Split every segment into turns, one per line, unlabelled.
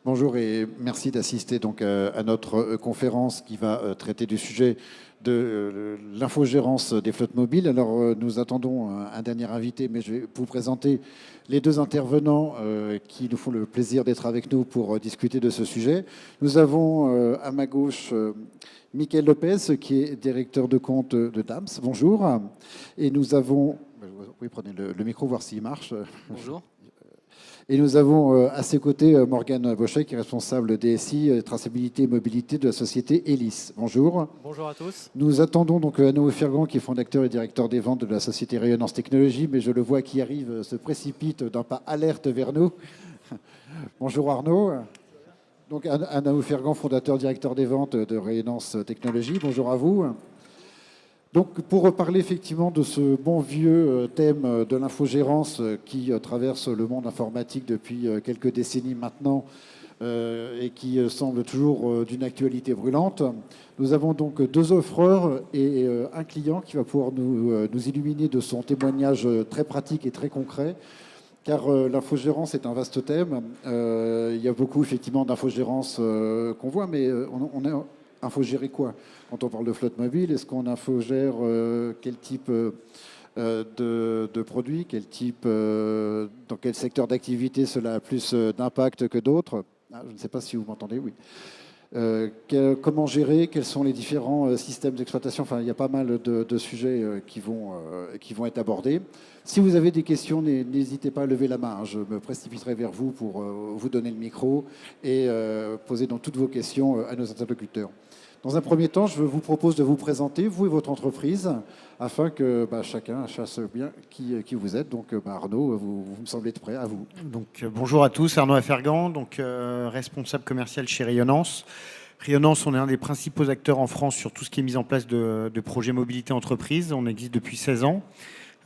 Bonjour et merci d'assister donc à notre conférence qui va traiter du sujet de l'infogérance des flottes mobiles. Alors nous attendons un dernier invité, mais je vais vous présenter les deux intervenants qui nous font le plaisir d'être avec nous pour discuter de ce sujet. Nous avons à ma gauche Michael Lopez, qui est directeur de compte de DAMS. Bonjour. Et nous avons... Oui, prenez le micro, voir s'il marche.
Bonjour.
Et nous avons à ses côtés Morgane Bochet, qui est responsable DSI, traçabilité et mobilité de la société Elis. Bonjour.
Bonjour à tous.
Nous attendons donc Arnaud Fergan, qui est fondateur et directeur des ventes de la société Rayonnance Technologies, mais je le vois qui arrive, se précipite d'un pas alerte vers nous. Bonjour Arnaud. Donc Arnaud Fergan, fondateur, directeur des ventes de Rayonnance Technologies. Bonjour à vous. Donc, pour parler effectivement de ce bon vieux thème de l'infogérance qui traverse le monde informatique depuis quelques décennies maintenant et qui semble toujours d'une actualité brûlante, nous avons donc deux offreurs et un client qui va pouvoir nous illuminer de son témoignage très pratique et très concret. Car l'infogérance est un vaste thème. Il y a beaucoup effectivement d'infogérance qu'on voit, mais on est infogérer quoi quand on parle de flotte mobile? Est-ce qu'on infogère quel type de produits, quel type, dans quel secteur d'activité cela a plus d'impact que d'autres? Je ne sais pas si vous m'entendez, oui. Comment gérer? Quels sont les différents systèmes d'exploitation? Enfin, il y a pas mal de sujets qui vont être abordés. Si vous avez des questions, n'hésitez pas à lever la main. Je me précipiterai vers vous pour vous donner le micro et poser donc toutes vos questions à nos interlocuteurs. Dans un premier temps, je vous propose de vous présenter, vous et votre entreprise, afin que chacun sache bien qui vous êtes. Donc Arnaud, vous me semblez être prêt, à vous.
Donc, bonjour à tous, Arnaud Afergan, donc, responsable commercial chez Rayonnance. Rayonnance, on est un des principaux acteurs en France sur tout ce qui est mis en place de projets mobilité entreprise. On existe depuis 16 ans.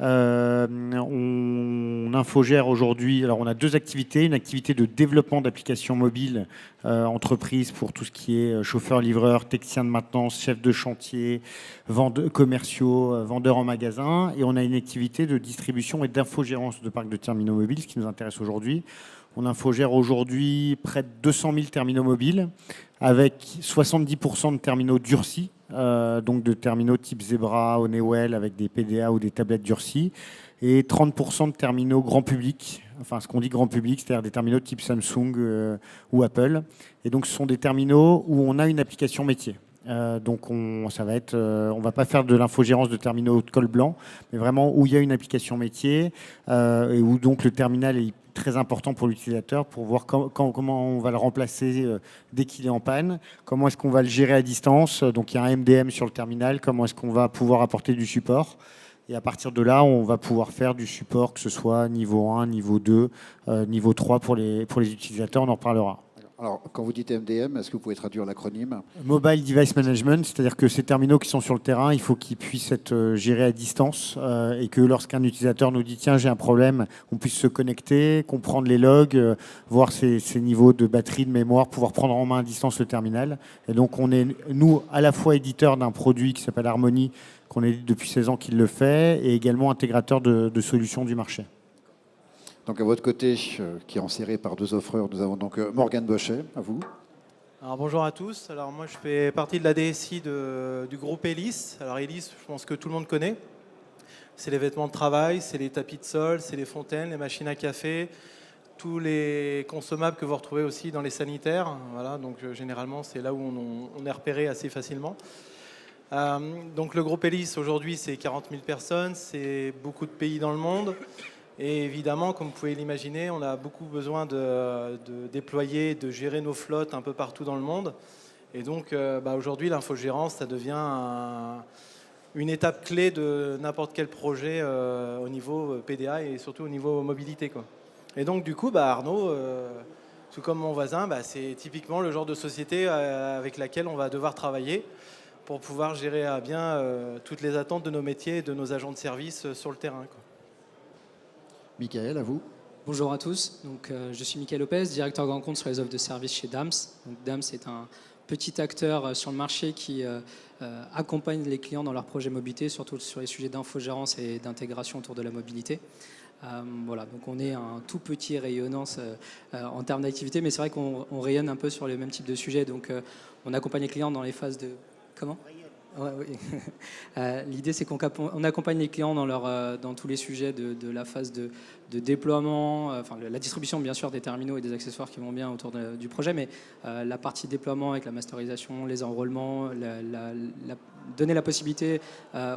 On infogère aujourd'hui, alors on a deux activités, une activité de développement d'applications mobiles entreprise pour tout ce qui est chauffeur-livreur, technicien de maintenance, chef de chantier, vendeurs commerciaux, vendeurs en magasin, et on a une activité de distribution et d'infogérance de parcs de terminaux mobiles, ce qui nous intéresse aujourd'hui. On infogère aujourd'hui près de 200 000 terminaux mobiles avec 70% de terminaux durcis, donc de terminaux type Zebra, Honeywell avec des PDA ou des tablettes durcies, et 30% de terminaux grand public, enfin ce qu'on dit grand public, c'est-à-dire des terminaux type Samsung ou Apple. Et donc ce sont des terminaux où on a une application métier. Donc on va pas faire de l'infogérance de terminaux de col blanc, mais vraiment où il y a une application métier et où donc le terminal est très important pour l'utilisateur pour voir comment on va le remplacer dès qu'il est en panne, comment est-ce qu'on va le gérer à distance, donc il y a un MDM sur le terminal, comment est-ce qu'on va pouvoir apporter du support. Et à partir de là, on va pouvoir faire du support, que ce soit niveau 1, niveau 2, niveau 3 pour les utilisateurs, on en reparlera.
Alors, quand vous dites MDM, est-ce que vous pouvez traduire l'acronyme?
Mobile Device Management, c'est-à-dire que ces terminaux qui sont sur le terrain, il faut qu'ils puissent être gérés à distance et que lorsqu'un utilisateur nous dit « tiens, j'ai un problème », on puisse se connecter, comprendre les logs, voir ses niveaux de batterie, de mémoire, pouvoir prendre en main à distance le terminal. Et donc, on est, nous, à la fois éditeur d'un produit qui s'appelle Harmony, qu'on édite depuis 16 ans qu'il le fait, et également intégrateur de solutions du marché.
Donc à votre côté, qui est enserré par deux offreurs, nous avons donc Morgane Bochet, à vous.
Alors bonjour à tous. Alors moi je fais partie de la DSI du groupe Elis. Alors Elis, je pense que tout le monde connaît. C'est les vêtements de travail, c'est les tapis de sol, c'est les fontaines, les machines à café, tous les consommables que vous retrouvez aussi dans les sanitaires. Voilà, donc généralement c'est là où on est repéré assez facilement. Donc le groupe Elis aujourd'hui c'est 40 000 personnes, c'est beaucoup de pays dans le monde. Et évidemment, comme vous pouvez l'imaginer, on a beaucoup besoin de déployer, de gérer nos flottes un peu partout dans le monde. Et donc aujourd'hui, l'infogérance, ça devient une étape clé de n'importe quel projet au niveau PDA et surtout au niveau mobilité, quoi. Et donc du coup, Arnaud, tout comme mon voisin, c'est typiquement le genre de société avec laquelle on va devoir travailler pour pouvoir gérer à bien toutes les attentes de nos métiers et de nos agents de service sur le terrain, quoi.
Michael, à vous.
Bonjour à tous, donc, je suis Michael Lopez, directeur grand compte sur les offres de services chez DAMS. Donc, DAMS est un petit acteur sur le marché qui accompagne les clients dans leurs projets mobilité, surtout sur les sujets d'infogérance et d'intégration autour de la mobilité. Voilà, donc on est un tout petit rayonnance en termes d'activité, mais c'est vrai qu'on rayonne un peu sur le même type de sujet. Donc on accompagne les clients dans les phases de... Comment ? Ouais, oui. L'idée, c'est qu'on accompagne les clients dans tous les sujets de la phase de déploiement, enfin la distribution bien sûr des terminaux et des accessoires qui vont bien autour du projet, mais la partie déploiement avec la masterisation, les enrôlements, donner la possibilité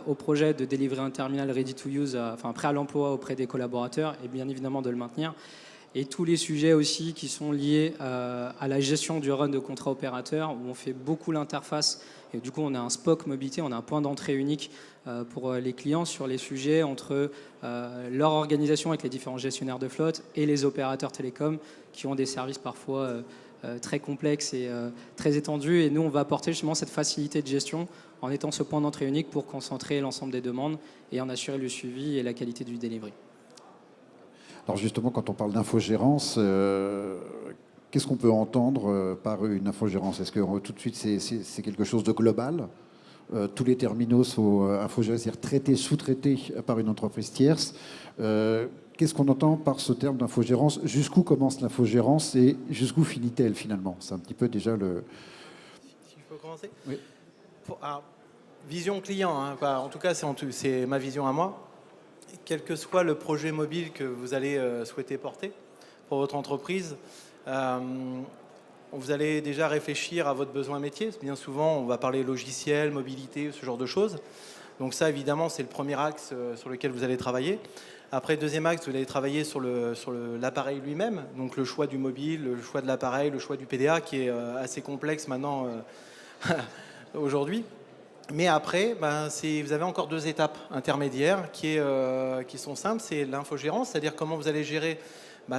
au projet de délivrer un terminal ready to use, enfin prêt à l'emploi auprès des collaborateurs et bien évidemment de le maintenir. Et tous les sujets aussi qui sont liés à la gestion du run de contrat opérateur, où on fait beaucoup l'interface. Et du coup, on a un SPOC mobilité, on a un point d'entrée unique pour les clients sur les sujets entre leur organisation avec les différents gestionnaires de flotte et les opérateurs télécoms qui ont des services parfois très complexes et très étendus. Et nous, on va apporter justement cette facilité de gestion en étant ce point d'entrée unique pour concentrer l'ensemble des demandes et en assurer le suivi et la qualité du delivery.
Alors justement, quand on parle d'infogérance, qu'est-ce qu'on peut entendre par une infogérance? Est-ce que tout de suite c'est quelque chose de global? Tous les terminaux sont infogérés, c'est-à-dire traités, sous-traités par une entreprise tierce. Qu'est-ce qu'on entend par ce terme d'infogérance? Jusqu'où commence l'infogérance et jusqu'où finit-elle finalement? C'est un petit peu déjà le...
Si je peux commencer?
Oui.
Vision client, hein, en tout cas c'est ma vision à moi. Quel que soit le projet mobile que vous allez souhaiter porter pour votre entreprise, vous allez déjà réfléchir à votre besoin métier. Bien souvent, on va parler logiciel, mobilité, ce genre de choses. Donc ça, évidemment, c'est le premier axe sur lequel vous allez travailler. Après, deuxième axe, vous allez travailler sur l'appareil lui-même. Donc le choix du mobile, le choix de l'appareil, le choix du PDA, qui est assez complexe maintenant aujourd'hui. Mais après, vous avez encore deux étapes intermédiaires qui sont simples. C'est l'infogérance, c'est-à-dire comment vous allez gérer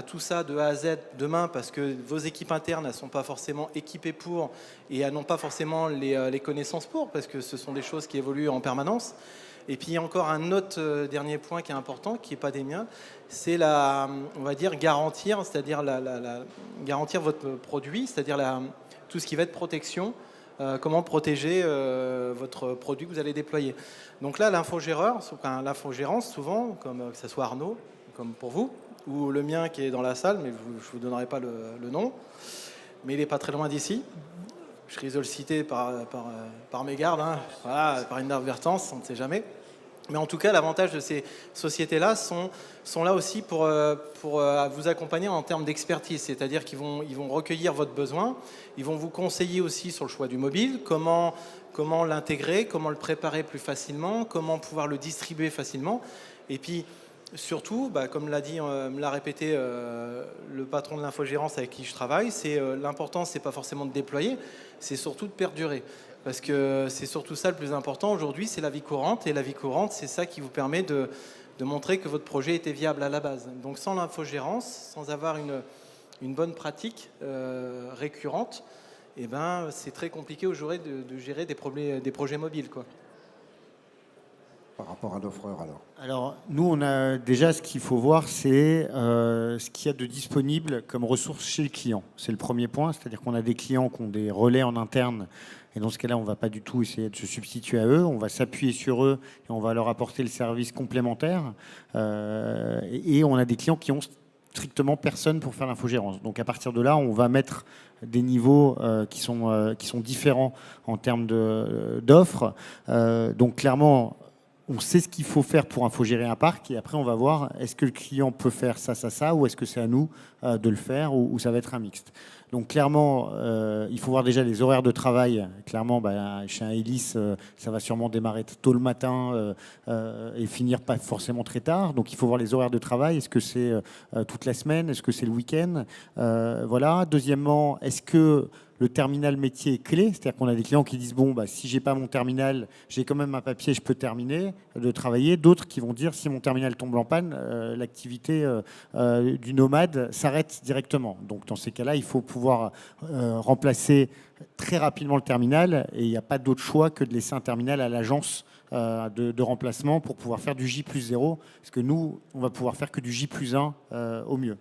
tout ça de A à Z demain, parce que vos équipes internes ne sont pas forcément équipées pour et elles n'ont pas forcément les connaissances pour, parce que ce sont des choses qui évoluent en permanence. Et puis il y a encore un autre dernier point qui est important, qui n'est pas des miens, c'est on va dire garantir, c'est-à-dire garantir votre produit, c'est-à-dire tout ce qui va être protection. Comment protéger votre produit que vous allez déployer. Donc là, l'infogérance, souvent, comme que ce soit Arnaud, comme pour vous, ou le mien qui est dans la salle, mais je ne vous donnerai pas le nom, mais il n'est pas très loin d'ici. Je risque de le citer par mégarde, hein. Voilà, par inadvertance, on ne sait jamais. Mais en tout cas, l'avantage de ces sociétés-là sont là aussi pour vous accompagner en termes d'expertise. C'est-à-dire qu'ils vont recueillir votre besoin, ils vont vous conseiller aussi sur le choix du mobile, comment l'intégrer, comment le préparer plus facilement, comment pouvoir le distribuer facilement. Et puis, surtout, comme me l'a répété le patron de l'infogérance avec qui je travaille, l'important, c'est pas forcément de déployer, c'est surtout de perdurer. Parce que c'est surtout ça le plus important aujourd'hui, c'est la vie courante. Et la vie courante, c'est ça qui vous permet de montrer que votre projet était viable à la base. Donc sans l'infogérance, sans avoir une bonne pratique récurrente, c'est très compliqué aujourd'hui de gérer des projets mobiles, quoi.
Par rapport à l'offreur alors?
Alors, nous, on a déjà ce qu'il faut voir, c'est ce qu'il y a de disponible comme ressources chez le client. C'est le premier point, c'est-à-dire qu'on a des clients qui ont des relais en interne. Et dans ce cas-là, on ne va pas du tout essayer de se substituer à eux. On va s'appuyer sur eux et on va leur apporter le service complémentaire. Et on a des clients qui ont strictement personne pour faire l'infogérance. Donc à partir de là, on va mettre des niveaux qui sont différents en termes d'offres. Donc clairement, on sait ce qu'il faut faire pour infogérer un parc et après on va voir est-ce que le client peut faire ça ou est-ce que c'est à nous de le faire ou ça va être un mixte. Donc clairement, il faut voir déjà les horaires de travail. Clairement, chez un Hélice, ça va sûrement démarrer tôt le matin et finir pas forcément très tard. Donc il faut voir les horaires de travail. Est-ce que c'est toute la semaine? Est-ce que c'est le week-end? Voilà. Deuxièmement, est-ce que le terminal métier est clé? C'est-à-dire qu'on a des clients qui disent si j'ai pas mon terminal, j'ai quand même un papier, je peux terminer de travailler. D'autres qui vont dire si mon terminal tombe en panne, l'activité du nomade s'arrête directement. Donc dans ces cas-là, il faut pouvoir remplacer très rapidement le terminal et il n'y a pas d'autre choix que de laisser un terminal à l'agence de remplacement pour pouvoir faire du J+0, parce que nous, on va pouvoir faire que du J+1 au mieux.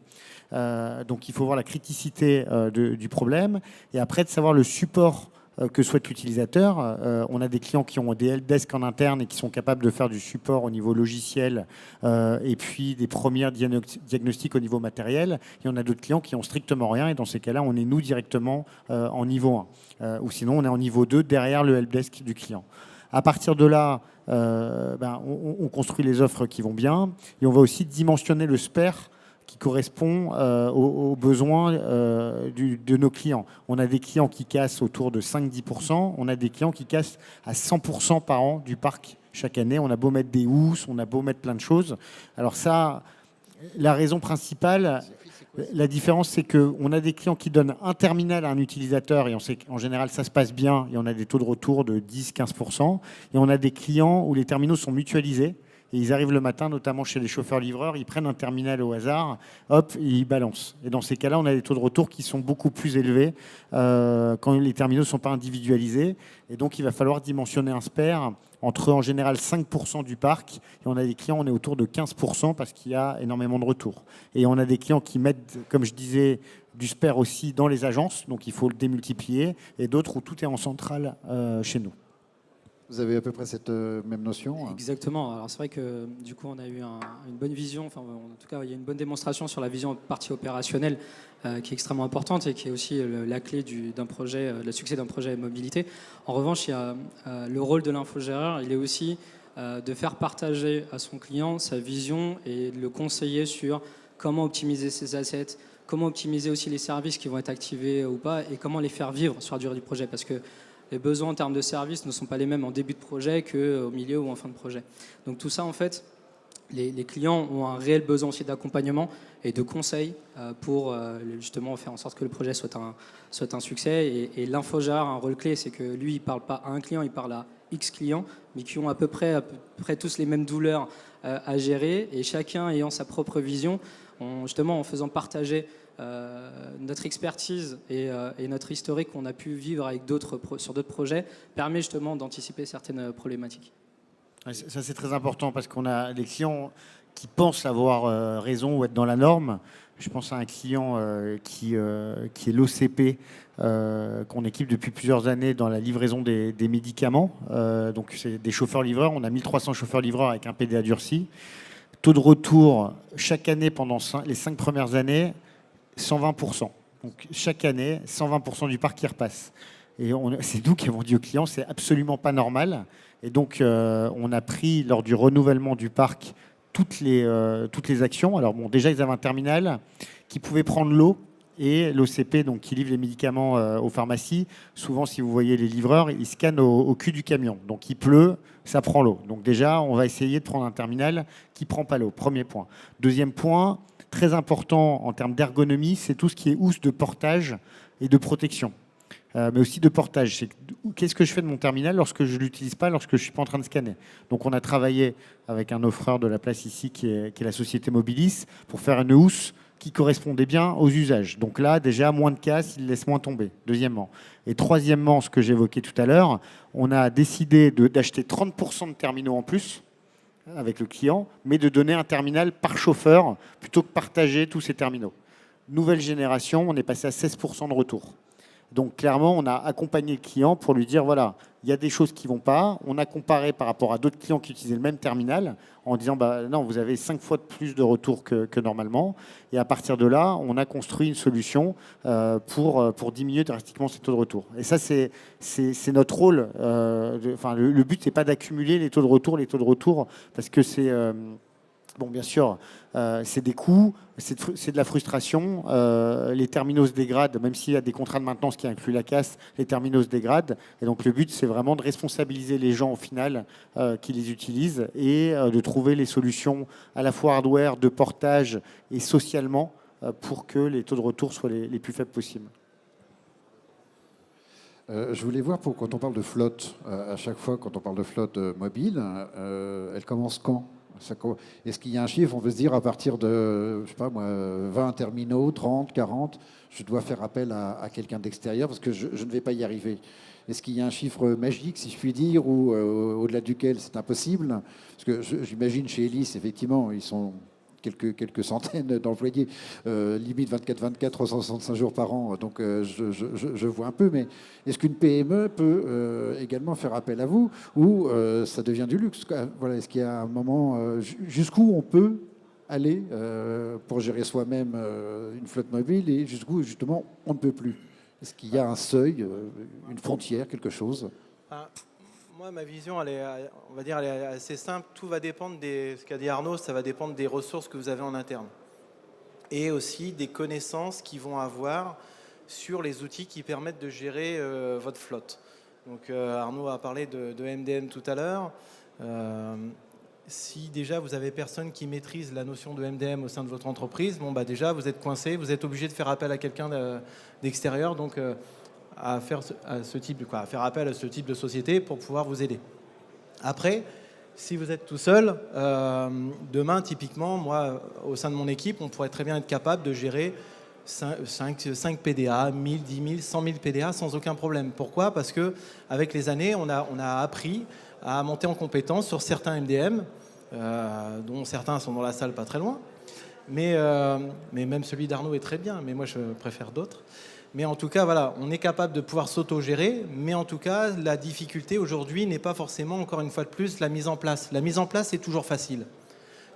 Donc il faut voir la criticité du problème et après de savoir le support que souhaite l'utilisateur. On a des clients qui ont des helpdesk en interne et qui sont capables de faire du support au niveau logiciel et puis des premiers diagnostics au niveau matériel. Et on a d'autres clients qui ont strictement rien et dans ces cas-là, on est nous directement en niveau 1. Ou sinon, on est en niveau 2 derrière le helpdesk du client. À partir de là, on construit les offres qui vont bien et on va aussi dimensionner le spare qui correspond aux besoins de nos clients. On a des clients qui cassent autour de 5-10%, on a des clients qui cassent à 100% par an du parc chaque année. On a beau mettre des housses, on a beau mettre plein de choses. Alors ça, la raison principale, la différence, c'est qu'on a des clients qui donnent un terminal à un utilisateur et on sait qu'en général, ça se passe bien et on a des taux de retour de 10-15%. Et on a des clients où les terminaux sont mutualisés et ils arrivent le matin, notamment chez les chauffeurs-livreurs, ils prennent un terminal au hasard, hop, et ils balancent. Et dans ces cas-là, on a des taux de retour qui sont beaucoup plus élevés quand les terminaux ne sont pas individualisés. Et donc, il va falloir dimensionner un spare entre, en général, 5% du parc. Et on a des clients, on est autour de 15% parce qu'il y a énormément de retours. Et on a des clients qui mettent, comme je disais, du spare aussi dans les agences. Donc, il faut le démultiplier. Et d'autres où tout est en centrale chez nous.
Vous avez à peu près cette même notion?
Exactement. Alors c'est vrai que du coup on a eu une bonne vision, enfin en tout cas il y a une bonne démonstration sur la vision partie opérationnelle qui est extrêmement importante et qui est aussi la clé d'un projet, le succès d'un projet mobilité. En revanche, il y a le rôle de l'infogéreur, il est aussi de faire partager à son client sa vision et de le conseiller sur comment optimiser ses assets, comment optimiser aussi les services qui vont être activés ou pas et comment les faire vivre sur la durée du projet, parce que les besoins en termes de services ne sont pas les mêmes en début de projet qu'au milieu ou en fin de projet. Donc tout ça, en fait, les clients ont un réel besoin aussi d'accompagnement et de conseils pour justement faire en sorte que le projet soit un succès. Et l'infogéreur a un rôle clé, c'est que lui, il ne parle pas à un client, il parle à X clients, mais qui ont à peu près tous les mêmes douleurs à gérer, et chacun ayant sa propre vision, justement en faisant partager notre expertise et notre historique qu'on a pu vivre avec sur d'autres projets permet justement d'anticiper certaines problématiques.
Ça, c'est très important parce qu'on a des clients qui pensent avoir raison ou être dans la norme. Je pense à un client qui est l'OCP, qu'on équipe depuis plusieurs années dans la livraison des médicaments. Donc, c'est des chauffeurs-livreurs. On a 1300 chauffeurs-livreurs avec un PDA durci. Taux de retour chaque année pendant les 5 premières années, 120%. Donc chaque année, 120% du parc qui repasse. Et c'est nous qui avons dit aux clients, c'est absolument pas normal. Et donc on a pris lors du renouvellement du parc toutes les actions. Alors bon, déjà ils avaient un terminal qui pouvait prendre l'eau et l'OCP, donc qui livre les médicaments aux pharmacies. Souvent, si vous voyez les livreurs, ils scannent au cul du camion. Donc il pleut, ça prend l'eau. Donc déjà, on va essayer de prendre un terminal qui prend pas l'eau. Premier point. Deuxième point, très important en termes d'ergonomie, c'est tout ce qui est housse de portage et de protection, mais aussi de portage. C'est qu'est-ce que je fais de mon terminal lorsque je ne l'utilise pas, lorsque je ne suis pas en train de scanner. Donc on a travaillé avec un offreur de la place ici qui est la société Mobilis pour faire une housse qui correspondait bien aux usages. Donc là, déjà, moins de casse, il laisse moins tomber, deuxièmement. Et troisièmement, ce que j'évoquais tout à l'heure, on a décidé d'acheter 30% de terminaux en plus avec le client, mais de donner un terminal par chauffeur plutôt que partager tous ces terminaux. Nouvelle génération, on est passé à 16% de retour. Donc clairement, on a accompagné le client pour lui dire, voilà, il y a des choses qui ne vont pas. On a comparé par rapport à d'autres clients qui utilisaient le même terminal en disant, bah, non, vous avez 5 fois de plus de retours que normalement. Et à partir de là, on a construit une solution pour diminuer drastiquement ces taux de retour. Et ça, c'est notre rôle. Le but, ce n'est pas d'accumuler les taux de retour, parce que c'est... Bon, bien sûr, c'est des coûts, c'est de la frustration. Les terminaux se dégradent, même s'il y a des contrats de maintenance qui incluent la casse, les terminaux se dégradent. Et donc, le but, c'est vraiment de responsabiliser les gens au final qui les utilisent et de trouver les solutions à la fois hardware, de portage et socialement pour que les taux de retour soient les plus faibles possibles.
Je voulais voir, quand on parle de flotte, à chaque fois, quand on parle de flotte mobile, elle commence quand ? Est-ce qu'il y a un chiffre? On veut se dire à partir de, je sais pas moi, 20 terminaux, 30, 40, je dois faire appel à quelqu'un d'extérieur parce que je ne vais pas y arriver. Est-ce qu'il y a un chiffre magique, si je puis dire, ou au-delà duquel c'est impossible? Parce que j'imagine chez Elis, effectivement, ils sont quelques centaines d'employés, limite 24-24, 365 jours par an. Donc je vois un peu, mais est-ce qu'une PME peut également faire appel à vous ou ça devient du luxe? Voilà, est-ce qu'il y a un moment jusqu'où on peut aller pour gérer soi-même une flotte mobile et jusqu'où justement on ne peut plus? Est-ce qu'il y a un seuil, une frontière, quelque chose?
Moi, ma vision, on va dire, elle est assez simple. Tout va dépendre ce qu'a dit Arnaud, ça va dépendre des ressources que vous avez en interne. Et aussi des connaissances qu'ils vont avoir sur les outils qui permettent de gérer votre flotte. Donc Arnaud a parlé de MDM tout à l'heure. Si déjà vous avez personne qui maîtrise la notion de MDM au sein de votre entreprise, bon, bah déjà vous êtes coincé, vous êtes obligé de faire appel à quelqu'un d'extérieur, donc à faire appel à ce type de société pour pouvoir vous aider. Après, si vous êtes tout seul, demain typiquement, moi au sein de mon équipe, on pourrait très bien être capable de gérer 5 PDA, 1000, 10 000, 100 000 PDA sans aucun problème. Pourquoi? Parce qu'avec les années, on a appris à monter en compétence sur certains MDM, dont certains sont dans la salle pas très loin. Mais même celui d'Arnaud est très bien, mais moi je préfère d'autres. Mais en tout cas, voilà, on est capable de pouvoir s'auto-gérer, mais en tout cas, la difficulté aujourd'hui n'est pas forcément, encore une fois de plus, la mise en place. La mise en place, c'est toujours facile.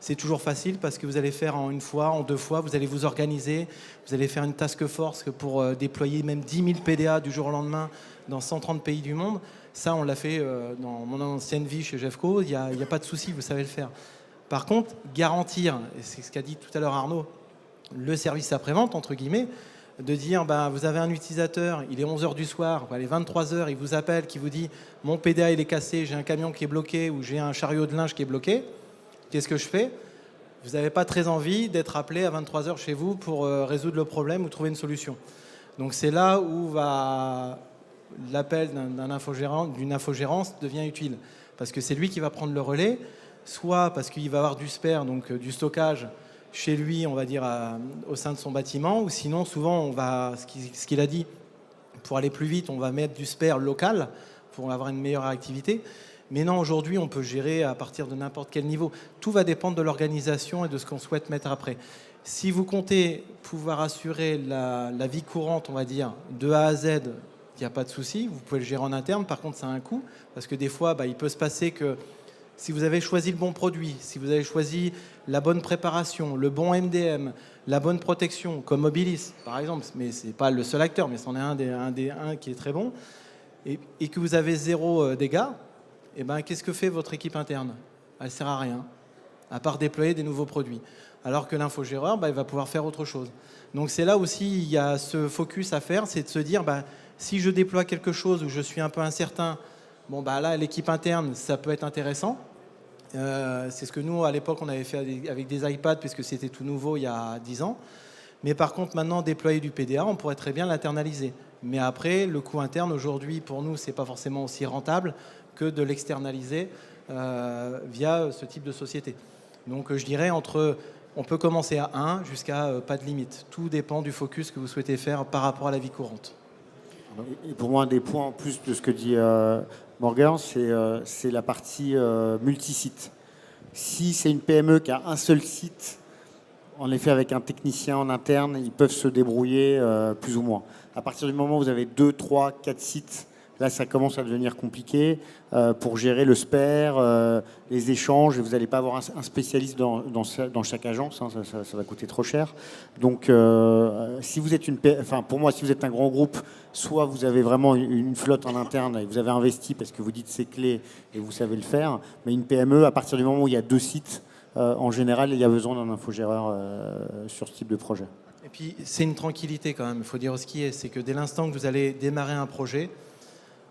C'est toujours facile parce que vous allez faire en une fois, en deux fois, vous allez vous organiser, vous allez faire une task force pour déployer même 10 000 PDA du jour au lendemain dans 130 pays du monde. Ça, on l'a fait dans mon ancienne vie chez Jeffco, il n'y a pas de souci, vous savez le faire. Par contre, garantir, et c'est ce qu'a dit tout à l'heure Arnaud, le service après-vente, entre guillemets, de dire, vous avez un utilisateur, il est 11h du soir, il est 23h, il vous appelle, qui vous dit, mon PDA il est cassé, j'ai un camion qui est bloqué ou j'ai un chariot de linge qui est bloqué. Qu'est-ce que je fais? Vous n'avez pas très envie d'être appelé à 23h chez vous pour résoudre le problème ou trouver une solution. Donc c'est là où l'appel d'une infogérance devient utile. Parce que c'est lui qui va prendre le relais, soit parce qu'il va avoir du spare, donc du stockage, chez lui, on va dire, au sein de son bâtiment, ou sinon, souvent, ce qu'il a dit, pour aller plus vite, on va mettre du spare local pour avoir une meilleure activité. Mais non, aujourd'hui, on peut gérer à partir de n'importe quel niveau. Tout va dépendre de l'organisation et de ce qu'on souhaite mettre après. Si vous comptez pouvoir assurer la vie courante, on va dire, de A à Z, il n'y a pas de souci. Vous pouvez le gérer en interne. Par contre, ça a un coût. Parce que des fois, il peut se passer que si vous avez choisi le bon produit, si vous avez choisi la bonne préparation, le bon MDM, la bonne protection, comme Mobilis, par exemple, mais ce n'est pas le seul acteur, mais c'en est un qui est très bon, et que vous avez 0 dégâts, qu'est-ce que fait votre équipe interne? Elle ne sert à rien, à part déployer des nouveaux produits. Alors que l'infogéreur, il va pouvoir faire autre chose. Donc c'est là aussi, il y a ce focus à faire, c'est de se dire, si je déploie quelque chose où je suis un peu incertain, là, l'équipe interne, ça peut être intéressant. C'est ce que nous, à l'époque, on avait fait avec des iPads, puisque c'était tout nouveau il y a 10 ans. Mais par contre, maintenant, déployer du PDA, on pourrait très bien l'internaliser. Mais après, le coût interne, aujourd'hui, pour nous, c'est pas forcément aussi rentable que de l'externaliser via ce type de société. Donc, je dirais, on peut commencer à 1 jusqu'à pas de limite. Tout dépend du focus que vous souhaitez faire par rapport à la vie courante.
Et pour moi, un des points en plus de ce que dit Morgan, c'est la partie multisite. Si c'est une PME qui a un seul site, en effet, avec un technicien en interne, ils peuvent se débrouiller plus ou moins. À partir du moment où vous avez 2, 3, 4 sites, là, ça commence à devenir compliqué pour gérer le spare, les échanges. Et vous n'allez pas avoir un spécialiste dans chaque agence, hein, ça va coûter trop cher. Donc, si vous êtes pour moi, si vous êtes un grand groupe, soit vous avez vraiment une flotte en interne et vous avez investi parce que vous dites c'est clé et vous savez le faire. Mais une PME, à partir du moment où il y a 2 sites, en général, il y a besoin d'un infogéreur sur ce type de projet.
Et puis, c'est une tranquillité quand même. Il faut dire ce qui est. C'est que dès l'instant que vous allez démarrer un projet,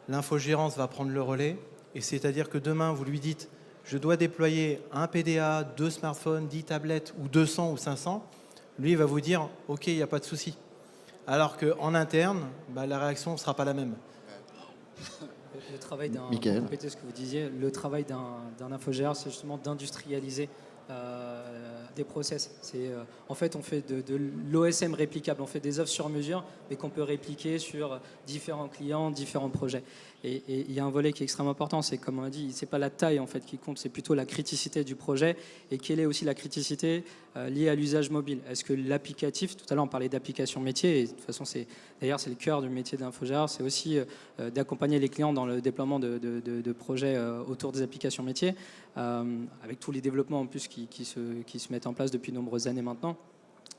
l'infogérance va prendre le relais. Et c'est-à-dire que demain, vous lui dites « je dois déployer un PDA, 2 smartphones, 10 tablettes, ou 200 ou 500 », lui, il va vous dire « ok, il n'y a pas de souci ». Alors qu'en interne, la réaction ne sera pas la même.
Le travail
Michael.
pour répéter ce que vous disiez, le travail d'un infogéreur, c'est justement d'industrialiser des process. En fait, on fait de l'OSM réplicable, on fait des offres sur mesure, mais qu'on peut répliquer sur différents clients, différents projets. Et il y a un volet qui est extrêmement important, c'est comme on a dit, c'est pas la taille en fait qui compte, c'est plutôt la criticité du projet. Et quelle est aussi la criticité liées à l'usage mobile. Est-ce que l'applicatif, tout à l'heure on parlait d'application métier, et de toute façon d'ailleurs c'est le cœur du métier d'infogéreur, c'est aussi d'accompagner les clients dans le déploiement de projets autour des applications métiers, avec tous les développements en plus qui se mettent en place depuis de nombreuses années maintenant.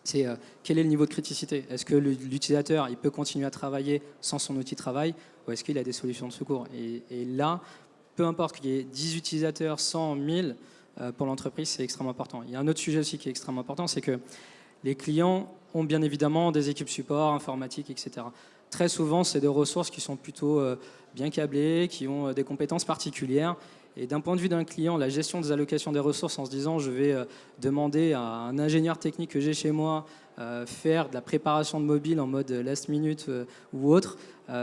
C'est quel est le niveau de criticité? Est-ce que l'utilisateur il peut continuer à travailler sans son outil de travail, ou est-ce qu'il a des solutions de secours? Et là, peu importe qu'il y ait 10 utilisateurs, 100, 1000, pour l'entreprise, c'est extrêmement important. Il y a un autre sujet aussi qui est extrêmement important, c'est que les clients ont bien évidemment des équipes support, informatiques, etc. Très souvent, c'est des ressources qui sont plutôt bien câblées, qui ont des compétences particulières. Et d'un point de vue d'un client, la gestion des allocations des ressources en se disant je vais demander à un ingénieur technique que j'ai chez moi faire de la préparation de mobile en mode last minute ou autre,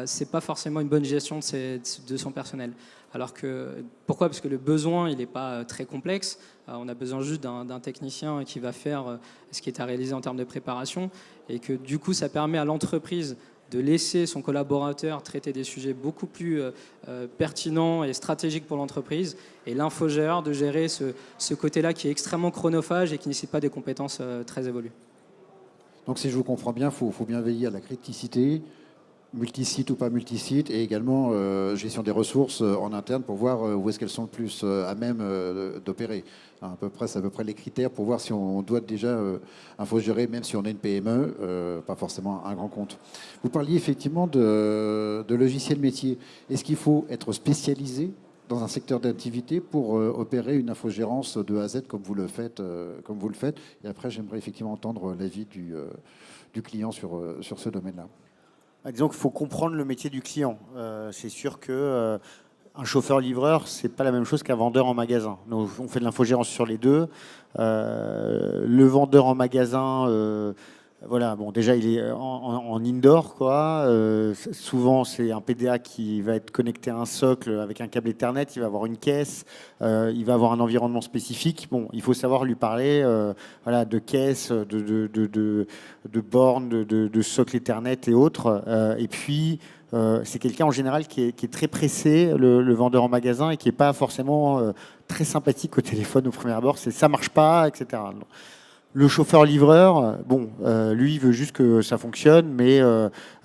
c'est pas forcément une bonne gestion de son personnel. Alors que, pourquoi? Parce que le besoin, il n'est pas très complexe. On a besoin juste d'un technicien qui va faire ce qui est à réaliser en termes de préparation. Et que du coup, ça permet à l'entreprise de laisser son collaborateur traiter des sujets beaucoup plus pertinents et stratégiques pour l'entreprise. Et l'infogéreur de gérer ce côté-là qui est extrêmement chronophage et qui ne nécessite pas des compétences très évoluées.
Donc si je vous comprends bien, il faut bien veiller à la criticité, multisite ou pas multisite, et également gestion des ressources en interne pour voir où est-ce qu'elles sont le plus à même d'opérer. C'est à peu près les critères pour voir si on doit déjà infogérer, même si on est une PME, pas forcément un grand compte. Vous parliez effectivement de logiciels métiers. Est-ce qu'il faut être spécialisé dans un secteur d'activité pour opérer une infogérance de A à Z comme vous le faites, Et après, j'aimerais effectivement entendre l'avis du client sur ce domaine-là.
Disons qu'il faut comprendre le métier du client. C'est sûr que un chauffeur-livreur, c'est pas la même chose qu'un vendeur en magasin. Nous, on fait de l'infogérance sur les deux. Le vendeur en magasin, voilà, bon, déjà il est en indoor, quoi. Souvent c'est un PDA qui va être connecté à un socle avec un câble Ethernet. Il va avoir une caisse, il va avoir un environnement spécifique. Bon, il faut savoir lui parler, voilà, de caisse, de bornes, de socle Ethernet et autres. Et puis c'est quelqu'un en général qui est très pressé, le vendeur en magasin, et qui n'est pas forcément très sympathique au téléphone au premier abord. C'est ça marche pas, etc. Le chauffeur-livreur, bon, lui, il veut juste que ça fonctionne, mais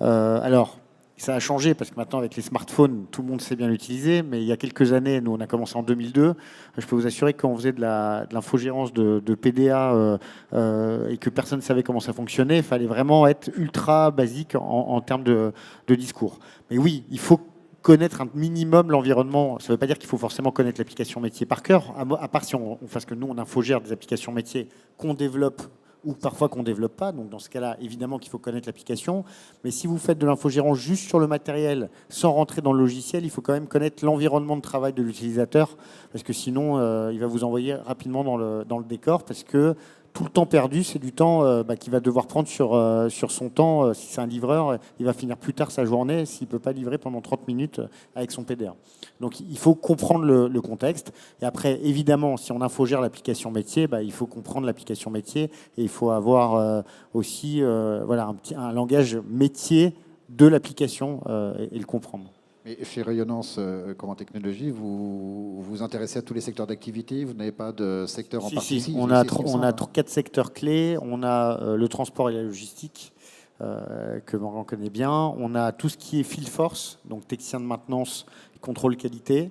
alors, ça a changé parce que maintenant, avec les smartphones, tout le monde sait bien l'utiliser, mais il y a quelques années, nous, on a commencé en 2002, je peux vous assurer que quand on faisait de l'infogérance de PDA et que personne ne savait comment ça fonctionnait, il fallait vraiment être ultra basique en termes de discours. Mais oui, il faut connaître un minimum l'environnement. Ça ne veut pas dire qu'il faut forcément connaître l'application métier par cœur, à part si on fasse que nous, on infogère des applications métiers qu'on développe ou parfois qu'on ne développe pas. Donc dans ce cas-là, évidemment qu'il faut connaître l'application. Mais si vous faites de l'infogérance juste sur le matériel, sans rentrer dans le logiciel, il faut quand même connaître l'environnement de travail de l'utilisateur, parce que sinon, il va vous envoyer rapidement dans le décor, parce que tout le temps perdu, c'est du temps qu'il va devoir prendre sur son temps. Si c'est un livreur, il va finir plus tard sa journée s'il ne peut pas livrer pendant 30 minutes avec son PDA. Donc il faut comprendre le contexte. Et après, évidemment, si on infogère l'application métier, il faut comprendre l'application métier et il faut avoir aussi voilà, un langage métier de l'application et le comprendre.
Mais chez Rayonnance Comment Technologie, vous vous intéressez à tous les secteurs d'activité? Vous n'avez pas de secteur en particulier?
Si. On a 4 secteurs clés. On a le transport et la logistique, que Morgan connaît bien. On a tout ce qui est field force, donc technicien de maintenance, contrôle qualité.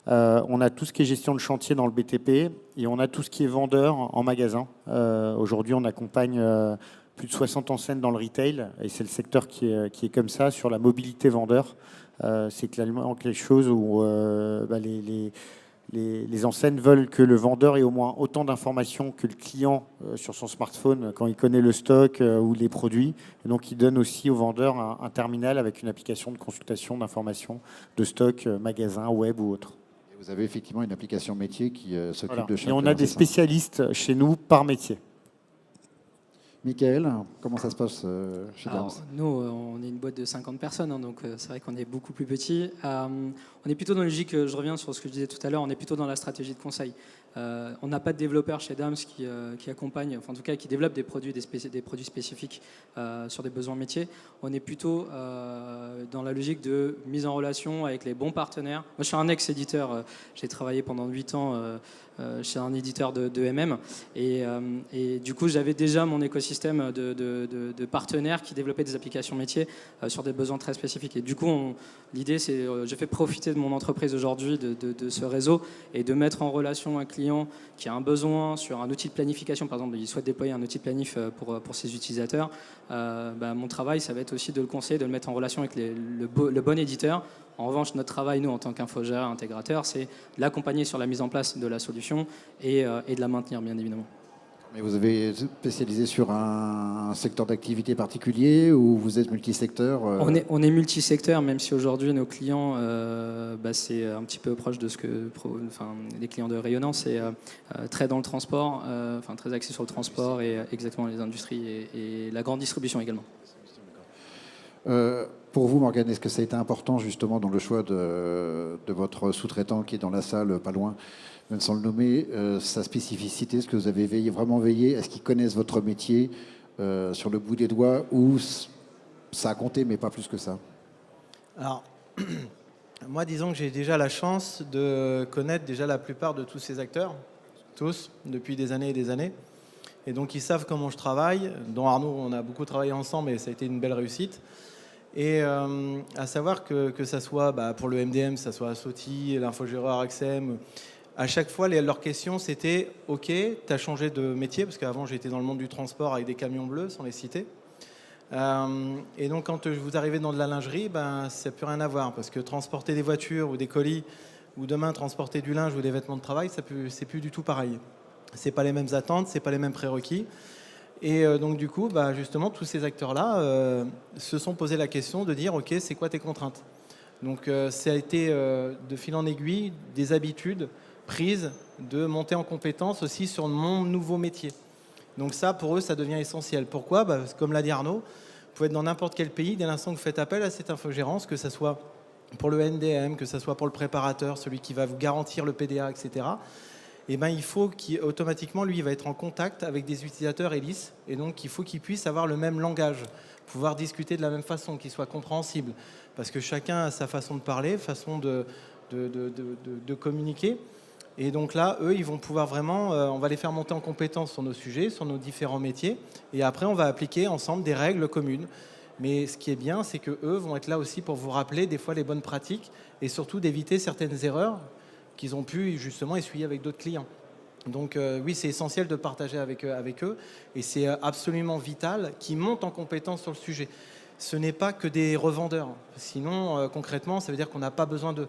On a tout ce qui est gestion de chantier dans le BTP. Et on a tout ce qui est vendeur en magasin. Aujourd'hui, on accompagne plus de 60 enseignes dans le retail. Et c'est le secteur qui est comme ça, sur la mobilité vendeur. C'est clairement quelque chose où les enseignes veulent que le vendeur ait au moins autant d'informations que le client sur son smartphone quand il connaît le stock ou les produits. Et donc, ils donnent aussi au vendeur un terminal avec une application de consultation d'informations de stock, magasin, web ou autre.
Et vous avez effectivement une application métier qui s'occupe de chaque.
Et on a des spécialistes chez nous par métier.
Michael, comment ça se passe chez Dams?
Alors, nous, on est une boîte de 50 personnes, hein, donc c'est vrai qu'on est beaucoup plus petit. On est plutôt dans la logique, je reviens sur ce que je disais tout à l'heure, on est plutôt dans la stratégie de conseil. On n'a pas de développeurs chez Dams qui accompagnent, enfin en tout cas qui développent des produits spécifiques sur des besoins métiers. On est plutôt dans la logique de mise en relation avec les bons partenaires. Moi, je suis un ex-éditeur, j'ai travaillé pendant 8 ans chez un éditeur de MM, et du coup, j'avais déjà mon écosystème de partenaires qui développaient des applications métiers sur des besoins très spécifiques. Et du coup, l'idée, c'est je fais profiter de mon entreprise aujourd'hui de ce réseau et de mettre en relation un client qui a un besoin sur un outil de planification, par exemple, il souhaite déployer un outil de planif pour ses utilisateurs. Mon travail, ça va être aussi de le conseiller, de le mettre en relation avec le bon éditeur. En revanche, notre travail, nous, en tant qu'infogérant intégrateur, c'est de l'accompagner sur la mise en place de la solution et de la maintenir, bien évidemment.
Mais vous avez spécialisé sur un secteur d'activité particulier ou vous êtes multisecteur?
On est multisecteur, même si aujourd'hui nos clients, c'est un petit peu proche de ce que les clients de rayonnance, c'est très dans le transport, très axé sur le transport et exactement les industries et la grande distribution également.
Pour vous, Morgane, est-ce que ça a été important justement dans le choix de votre sous-traitant qui est dans la salle, pas loin, même sans le nommer, sa spécificité? Est-ce que vous avez vraiment veillé? Est-ce qu'ils connaissent votre métier sur le bout des doigts ou ça a compté mais pas plus que ça?
Alors, moi, disons que j'ai déjà la chance de connaître déjà la plupart de tous ces acteurs, tous, depuis des années et des années. Et donc, ils savent comment je travaille. Dont Arnaud, on a beaucoup travaillé ensemble et ça a été une belle réussite. Et à savoir que ça soit pour le MDM, ça soit Soti, l'infogéreur Axem, à chaque fois, leurs questions, c'était « Ok, tu as changé de métier », parce qu'avant, j'étais dans le monde du transport avec des camions bleus, sans les citer. Et donc, quand vous arrivez dans de la lingerie, ça n'a plus rien à voir, parce que transporter des voitures ou des colis, ou demain, transporter du linge ou des vêtements de travail, c'est plus du tout pareil. C'est pas les mêmes attentes, c'est pas les mêmes prérequis. Et donc du coup, justement, tous ces acteurs-là se sont posé la question de dire, ok, c'est quoi tes contraintes? Donc ça a été de fil en aiguille des habitudes prises de monter en compétence aussi sur mon nouveau métier. Donc ça, pour eux, ça devient essentiel. Pourquoi? Parce que, comme l'a dit Arnaud, vous pouvez être dans n'importe quel pays, dès l'instant que vous faites appel à cette infogérance, que ce soit pour le NDM, que ce soit pour le préparateur, celui qui va vous garantir le PDA, etc., il faut qu'automatiquement, lui, il va être en contact avec des utilisateurs Elis. Et donc, il faut qu'il puisse avoir le même langage, pouvoir discuter de la même façon, qu'il soit compréhensible. Parce que chacun a sa façon de parler, façon de communiquer. Et donc là, eux, ils vont pouvoir vraiment, on va les faire monter en compétence sur nos sujets, sur nos différents métiers. Et après, on va appliquer ensemble des règles communes. Mais ce qui est bien, c'est qu'eux vont être là aussi pour vous rappeler des fois les bonnes pratiques et surtout d'éviter certaines erreurs qu'ils ont pu justement essuyer avec d'autres clients. Donc oui, c'est essentiel de partager avec eux et c'est absolument vital qu'ils montent en compétence sur le sujet. Ce n'est pas que des revendeurs. Sinon, concrètement, ça veut dire qu'on n'a pas besoin de...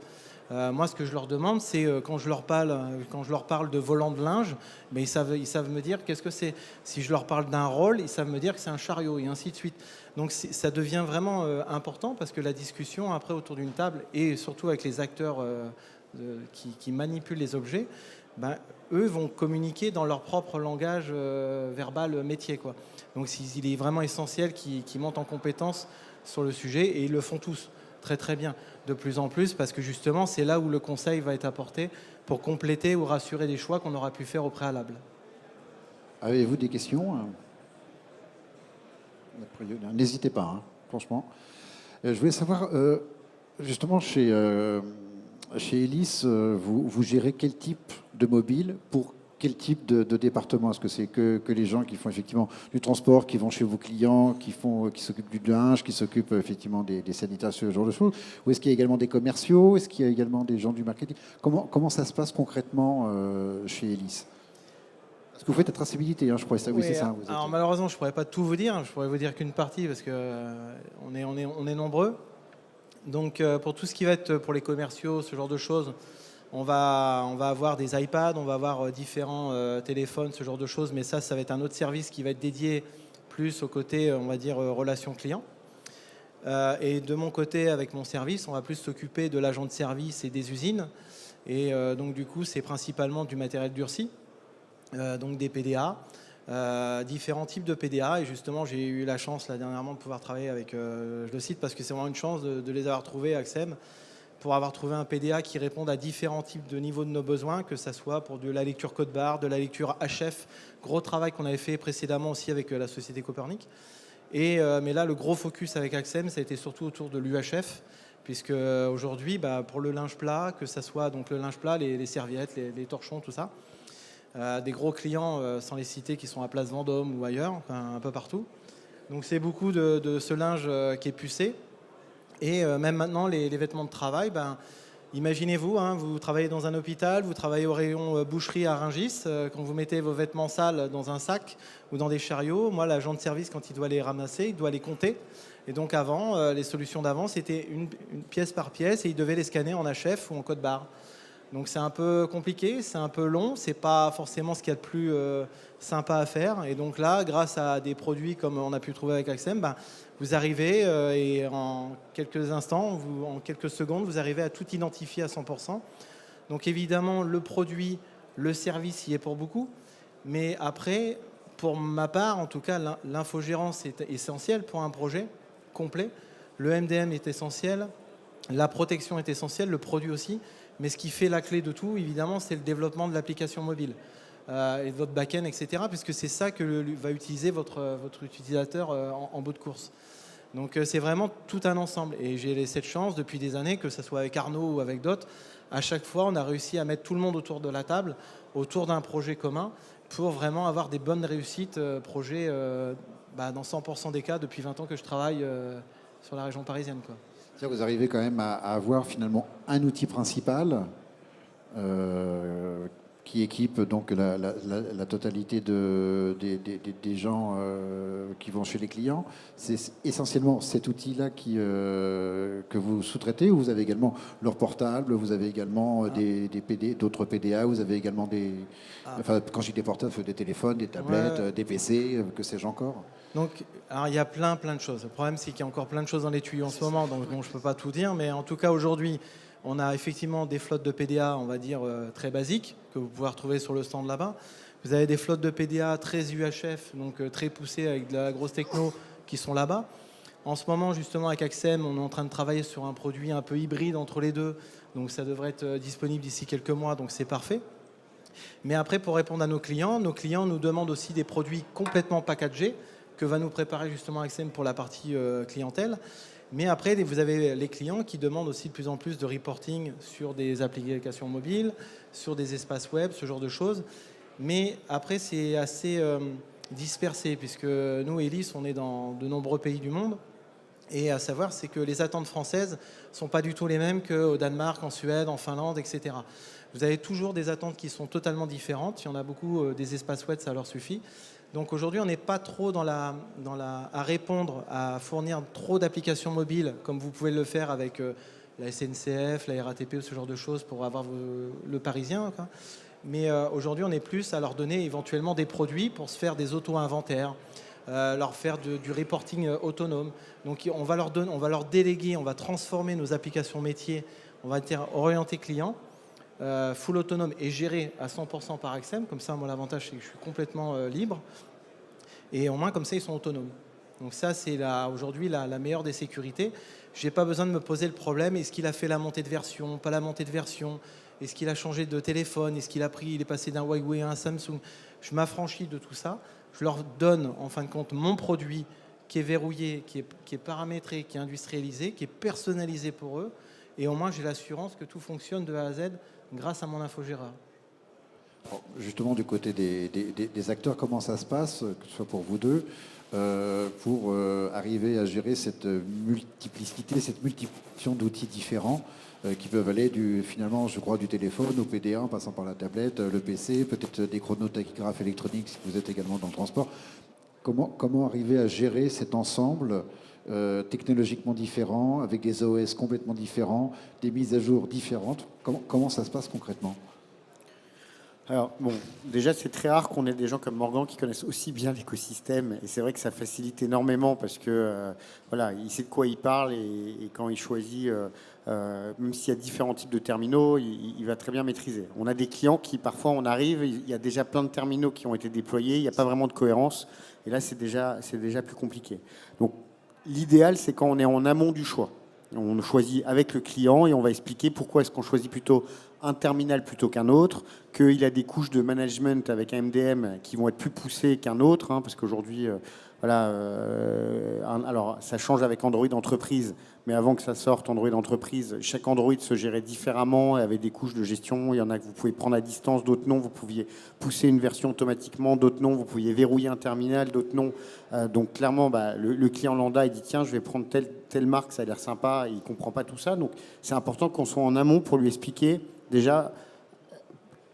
moi, ce que je leur demande, c'est quand je leur parle de volant de linge, mais ils savent me dire qu'est-ce que c'est. Si je leur parle d'un rôle, ils savent me dire que c'est un chariot et ainsi de suite. Donc ça devient vraiment important parce que la discussion après autour d'une table et surtout avec les acteurs qui manipulent les objets, eux vont communiquer dans leur propre langage verbal métier, quoi. Donc il est vraiment essentiel qu'ils montent en compétence sur le sujet et ils le font tous très très bien, de plus en plus, parce que justement c'est là où le conseil va être apporté pour compléter ou rassurer des choix qu'on aura pu faire au préalable.
Avez-vous des questions? N'hésitez pas, hein, franchement. Je voulais savoir, justement, chez Elis, vous gérez quel type de mobile pour quel type de département? Est-ce que c'est que les gens qui font effectivement du transport, qui vont chez vos clients, qui s'occupent du linge, qui s'occupent effectivement des sanitaires, ce genre de choses? Ou est-ce qu'il y a également des commerciaux? Est-ce qu'il y a également des gens du marketing? Comment ça se passe concrètement chez Elis? Parce que vous faites la traçabilité, hein, je crois. Oui, c'est ça.
Alors malheureusement, je ne pourrais pas tout vous dire. Je pourrais vous dire qu'une partie parce qu'on est nombreux. Donc pour tout ce qui va être pour les commerciaux, ce genre de choses, on va avoir des iPads, on va avoir différents téléphones, ce genre de choses. Mais ça va être un autre service qui va être dédié plus au côté, on va dire, relation client. Et de mon côté, avec mon service, on va plus s'occuper de l'agent de service et des usines. Et donc du coup, c'est principalement du matériel durci. Donc des PDA, différents types de PDA. Et justement, j'ai eu la chance là, dernièrement de pouvoir travailler avec, je le cite parce que c'est vraiment une chance de les avoir trouvés, Axem, pour avoir trouvé un PDA qui réponde à différents types de niveaux de nos besoins, que ça soit pour de la lecture code barre, de la lecture HF, gros travail qu'on avait fait précédemment aussi avec la société Copernic. Mais là, le gros focus avec Axem, ça a été surtout autour de l'UHF, puisque aujourd'hui, pour le linge plat, que ça soit donc le linge plat, les serviettes, les torchons, tout ça, des gros clients, sans les citer, qui sont à Place Vendôme ou ailleurs, enfin, un peu partout. Donc c'est beaucoup de ce linge qui est pucé. Et même maintenant, les vêtements de travail, imaginez-vous, vous travaillez dans un hôpital, vous travaillez au rayon boucherie à Rungis, quand vous mettez vos vêtements sales dans un sac ou dans des chariots, moi, l'agent de service, quand il doit les ramasser, il doit les compter. Et donc avant, les solutions d'avant, c'était une pièce par pièce et il devait les scanner en HF ou en code barre. Donc c'est un peu compliqué, c'est un peu long, c'est pas forcément ce qu'il y a de plus sympa à faire. Et donc là, grâce à des produits comme on a pu trouver avec Axem, vous arrivez et en quelques instants, en quelques secondes, vous arrivez à tout identifier à 100%. Donc évidemment, le produit, le service y est pour beaucoup. Mais après, pour ma part, en tout cas, l'infogérance est essentielle pour un projet complet. Le MDM est essentiel, la protection est essentielle, le produit aussi. Mais ce qui fait la clé de tout, évidemment, c'est le développement de l'application mobile et de votre back-end, etc. Puisque c'est ça que va utiliser votre utilisateur en bout de course. Donc c'est vraiment tout un ensemble. Et j'ai cette chance depuis des années, que ce soit avec Arnaud ou avec d'autres, à chaque fois, on a réussi à mettre tout le monde autour de la table, autour d'un projet commun, pour vraiment avoir des bonnes réussites projet dans 100% des cas depuis 20 ans que je travaille sur la région parisienne, quoi.
Vous arrivez quand même à avoir finalement un outil principal qui équipe donc la totalité des gens qui vont chez les clients. C'est essentiellement cet outil-là que vous sous-traitez, ou vous avez également leur portable, vous avez également d'autres PDA, vous avez également enfin, quand je dis des portables, des téléphones, des tablettes, des PC, que sais-je encore.
Donc, alors il y a plein de choses. Le problème, c'est qu'il y a encore plein de choses dans les tuyaux en ce moment, donc bon, je ne peux pas tout dire. Mais en tout cas, aujourd'hui, on a effectivement des flottes de PDA, on va dire, très basiques, que vous pouvez retrouver sur le stand là-bas. Vous avez des flottes de PDA très UHF, donc très poussées avec de la grosse techno, qui sont là-bas. En ce moment, justement, avec Axem, on est en train de travailler sur un produit un peu hybride entre les deux. Donc ça devrait être disponible d'ici quelques mois, donc c'est parfait. Mais après, pour répondre à nos clients nous demandent aussi des produits complètement packagés, que va nous préparer justement Axem pour la partie clientèle. Mais après, vous avez les clients qui demandent aussi de plus en plus de reporting sur des applications mobiles, sur des espaces web, ce genre de choses. Mais après, c'est assez dispersé, puisque nous, Elis, on est dans de nombreux pays du monde. Et à savoir, c'est que les attentes françaises ne sont pas du tout les mêmes qu'au Danemark, en Suède, en Finlande, etc. Vous avez toujours des attentes qui sont totalement différentes. Il y en a beaucoup, des espaces web, ça leur suffit. Donc aujourd'hui, on n'est pas trop à répondre, à fournir trop d'applications mobiles, comme vous pouvez le faire avec la SNCF, la RATP, ce genre de choses, pour avoir le Parisien, quoi. Mais aujourd'hui, on est plus à leur donner éventuellement des produits pour se faire des auto-inventaires, leur faire du reporting autonome. Donc on va leur déléguer, on va transformer nos applications métiers, on va être orienté client, full autonome et géré à 100% par Axem. Comme ça, moi, l'avantage, c'est que je suis complètement libre. Et au moins, comme ça, ils sont autonomes. Donc ça, c'est aujourd'hui la meilleure des sécurités. Je n'ai pas besoin de me poser le problème, est-ce qu'il a fait la montée de version, pas la montée de version, est-ce qu'il a changé de téléphone, est-ce qu'il a il est passé d'un Huawei à un Samsung. Je m'affranchis de tout ça. Je leur donne, en fin de compte, mon produit qui est verrouillé, qui est paramétré, qui est industrialisé, qui est personnalisé pour eux. Et au moins, j'ai l'assurance que tout fonctionne de A à Z grâce à mon infogéreur.
Justement, du côté des acteurs, comment ça se passe, que ce soit pour vous deux, pour arriver à gérer cette multiplicité, cette multiplication d'outils différents qui peuvent aller finalement, je crois, du téléphone au PDA, en passant par la tablette, le PC, peut-être des chronotachygraphes électroniques si vous êtes également dans le transport. Comment arriver à gérer cet ensemble technologiquement différent, avec des OS complètement différents, des mises à jour différentes? Comment ça se passe concrètement?
Alors, bon, déjà, c'est très rare qu'on ait des gens comme Morgan qui connaissent aussi bien l'écosystème. Et c'est vrai que ça facilite énormément parce que, voilà, il sait de quoi il parle et quand il choisit, même s'il y a différents types de terminaux, il va très bien maîtriser. On a des clients qui, parfois, on arrive, il y a déjà plein de terminaux qui ont été déployés, il n'y a pas vraiment de cohérence. Et là, c'est déjà plus compliqué. Donc, l'idéal, c'est quand on est en amont du choix. On choisit avec le client et on va expliquer pourquoi est-ce qu'on choisit plutôt un terminal plutôt qu'un autre, qu'il a des couches de management avec un MDM qui vont être plus poussées qu'un autre, hein, parce qu'aujourd'hui, voilà, alors ça change avec Android Entreprise, mais avant que ça sorte Android Entreprise, chaque Android se gérait différemment, avec des couches de gestion. Il y en a que vous pouvez prendre à distance, d'autres non, vous pouviez pousser une version automatiquement, d'autres non, vous pouviez verrouiller un terminal, d'autres non. Donc clairement, le client lambda, il dit tiens, je vais prendre telle marque, ça a l'air sympa, il ne comprend pas tout ça. Donc c'est important qu'on soit en amont pour lui expliquer déjà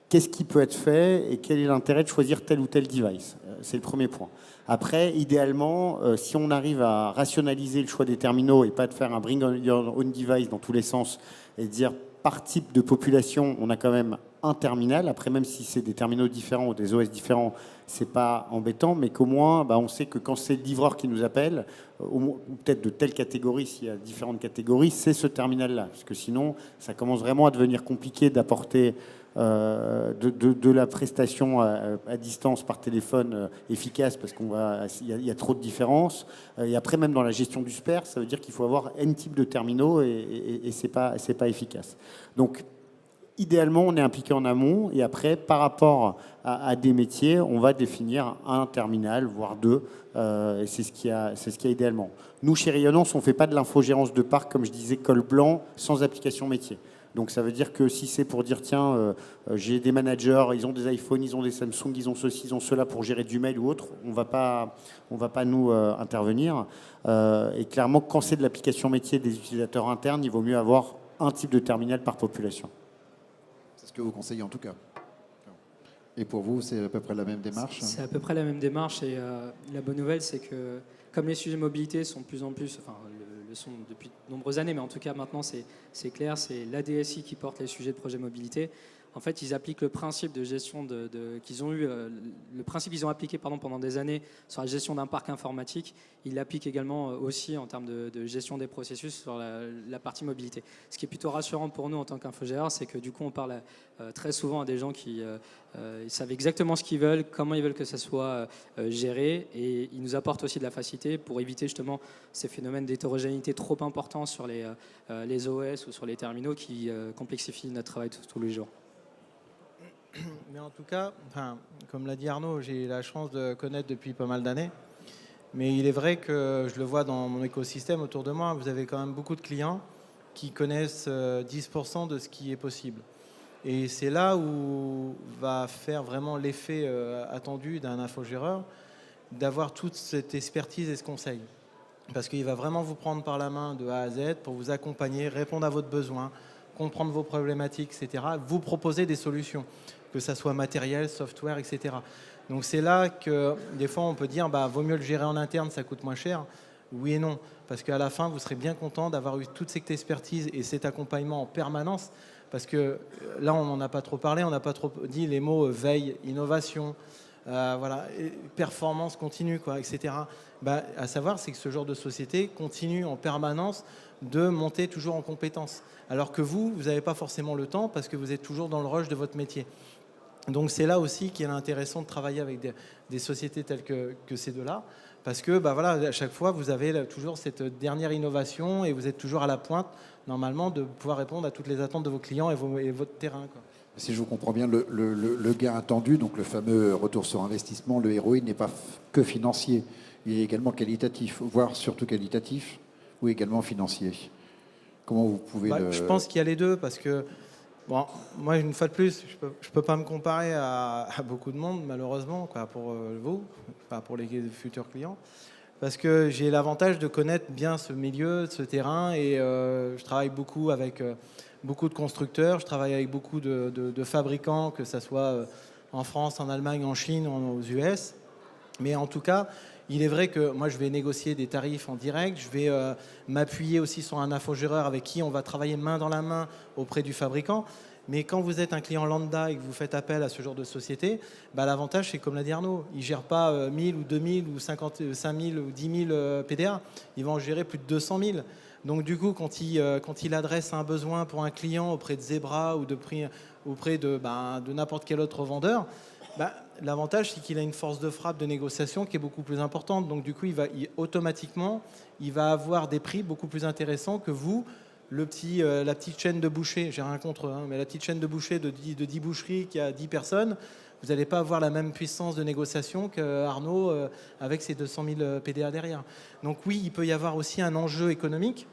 qu'est-ce qui peut être fait et quel est l'intérêt de choisir tel ou tel device. C'est le premier point. Après, idéalement, si on arrive à rationaliser le choix des terminaux et pas de faire un bring your own device dans tous les sens et de dire par type de population, on a quand même un terminal. Après, même si c'est des terminaux différents ou des OS différents, c'est pas embêtant, mais qu'au moins, on sait que quand c'est le livreur qui nous appelle, ou peut-être de telle catégorie, s'il y a différentes catégories, c'est ce terminal-là. Parce que sinon, ça commence vraiment à devenir compliqué d'apporter de la prestation à distance par téléphone efficace, parce qu'il y a trop de différences. Et après, même dans la gestion du spare, ça veut dire qu'il faut avoir N type de terminaux et c'est pas efficace. Donc, idéalement, on est impliqué en amont et après, par rapport à des métiers, on va définir un terminal, voire deux. Et c'est ce qu'il y a idéalement. Nous, chez Rayonnance, on ne fait pas de l'infogérance de parc, comme je disais, col blanc, sans application métier. Donc ça veut dire que si c'est pour dire, tiens, j'ai des managers, ils ont des iPhones, ils ont des Samsung, ils ont ceci, ils ont cela pour gérer du mail ou autre, on va pas nous intervenir. Et clairement, quand c'est de l'application métier des utilisateurs internes, il vaut mieux avoir un type de terminal par population.
C'est ce que vous conseillez en tout cas. Et pour vous, c'est à peu près la même démarche?
C'est à peu près la même démarche. Et la bonne nouvelle, c'est que comme les sujets de mobilité sont de plus en plus, enfin, le sont depuis de nombreuses années, mais en tout cas maintenant, c'est clair, c'est l'ADSI qui porte les sujets de projet mobilité. En fait, ils appliquent le principe de gestion qu'ils ont eu, le principe qu'ils ont appliqué pendant des années sur la gestion d'un parc informatique. Ils l'appliquent également aussi en termes de gestion des processus sur la partie mobilité. Ce qui est plutôt rassurant pour nous en tant qu'infogérants, c'est que du coup, on parle très souvent à des gens qui ils savent exactement ce qu'ils veulent, comment ils veulent que ça soit géré, et ils nous apportent aussi de la facilité pour éviter justement ces phénomènes d'hétérogénéité trop importants sur les OS ou sur les terminaux qui complexifient notre travail tous les jours.
Mais en tout cas, comme l'a dit Arnaud, j'ai la chance de connaître depuis pas mal d'années. Mais il est vrai que je le vois dans mon écosystème autour de moi, vous avez quand même beaucoup de clients qui connaissent 10% de ce qui est possible. Et c'est là où va faire vraiment l'effet attendu d'un infogéreur, d'avoir toute cette expertise et ce conseil. Parce qu'il va vraiment vous prendre par la main de A à Z pour vous accompagner, répondre à votre besoin, comprendre vos problématiques, etc., vous proposer des solutions, que ça soit matériel, software, etc. Donc c'est là que des fois on peut dire vaut mieux le gérer en interne, ça coûte moins cher. Oui et non, parce qu'à la fin vous serez bien content d'avoir eu toute cette expertise et cet accompagnement en permanence, parce que là on n'en a pas trop parlé, on n'a pas trop dit les mots veille, innovation, voilà, performance continue, etc. À savoir, c'est que ce genre de société continue en permanence de monter toujours en compétences. Alors que vous n'avez pas forcément le temps parce que vous êtes toujours dans le rush de votre métier. Donc c'est là aussi qu'il est intéressant de travailler avec des sociétés telles que ces deux-là. Parce que voilà, à chaque fois, vous avez toujours cette dernière innovation et vous êtes toujours à la pointe, normalement, de pouvoir répondre à toutes les attentes de vos clients et votre terrain, quoi.
Si je vous comprends bien, le gain attendu, donc le fameux retour sur investissement, le ROI n'est pas que financier, il est également qualitatif, voire surtout qualitatif, ou également financier. Comment vous pouvez
Je pense qu'il y a les deux, parce que bon, moi, une fois de plus, je peux pas me comparer à beaucoup de monde, malheureusement, pour vous, pour les futurs clients, parce que j'ai l'avantage de connaître bien ce milieu, ce terrain, et je travaille beaucoup avec beaucoup de constructeurs, je travaille avec beaucoup de fabricants, que ce soit en France, en Allemagne, en Chine, aux US. Mais en tout cas, il est vrai que moi, je vais négocier des tarifs en direct, je vais m'appuyer aussi sur un infogéreur avec qui on va travailler main dans la main auprès du fabricant. Mais quand vous êtes un client lambda et que vous faites appel à ce genre de société, bah, l'avantage, c'est comme l'a dit Arnaud, ils ne gèrent pas 1000 ou 2000 ou 50, 5000 ou 10 000 PDA, ils vont en gérer plus de 200 000. Donc du coup, quand il adresse un besoin pour un client auprès de Zebra ou auprès de n'importe quel autre vendeur, bah, l'avantage, c'est qu'il a une force de frappe de négociation qui est beaucoup plus importante. Donc du coup, automatiquement, il va avoir des prix beaucoup plus intéressants que vous, la petite chaîne de bouchers, j'ai rien contre, hein, mais la petite chaîne de bouchers de 10 boucheries qui a 10 personnes, vous n'allez pas avoir la même puissance de négociation qu'Arnaud avec ses 200 000 PDA derrière. Donc oui, il peut y avoir aussi un enjeu économique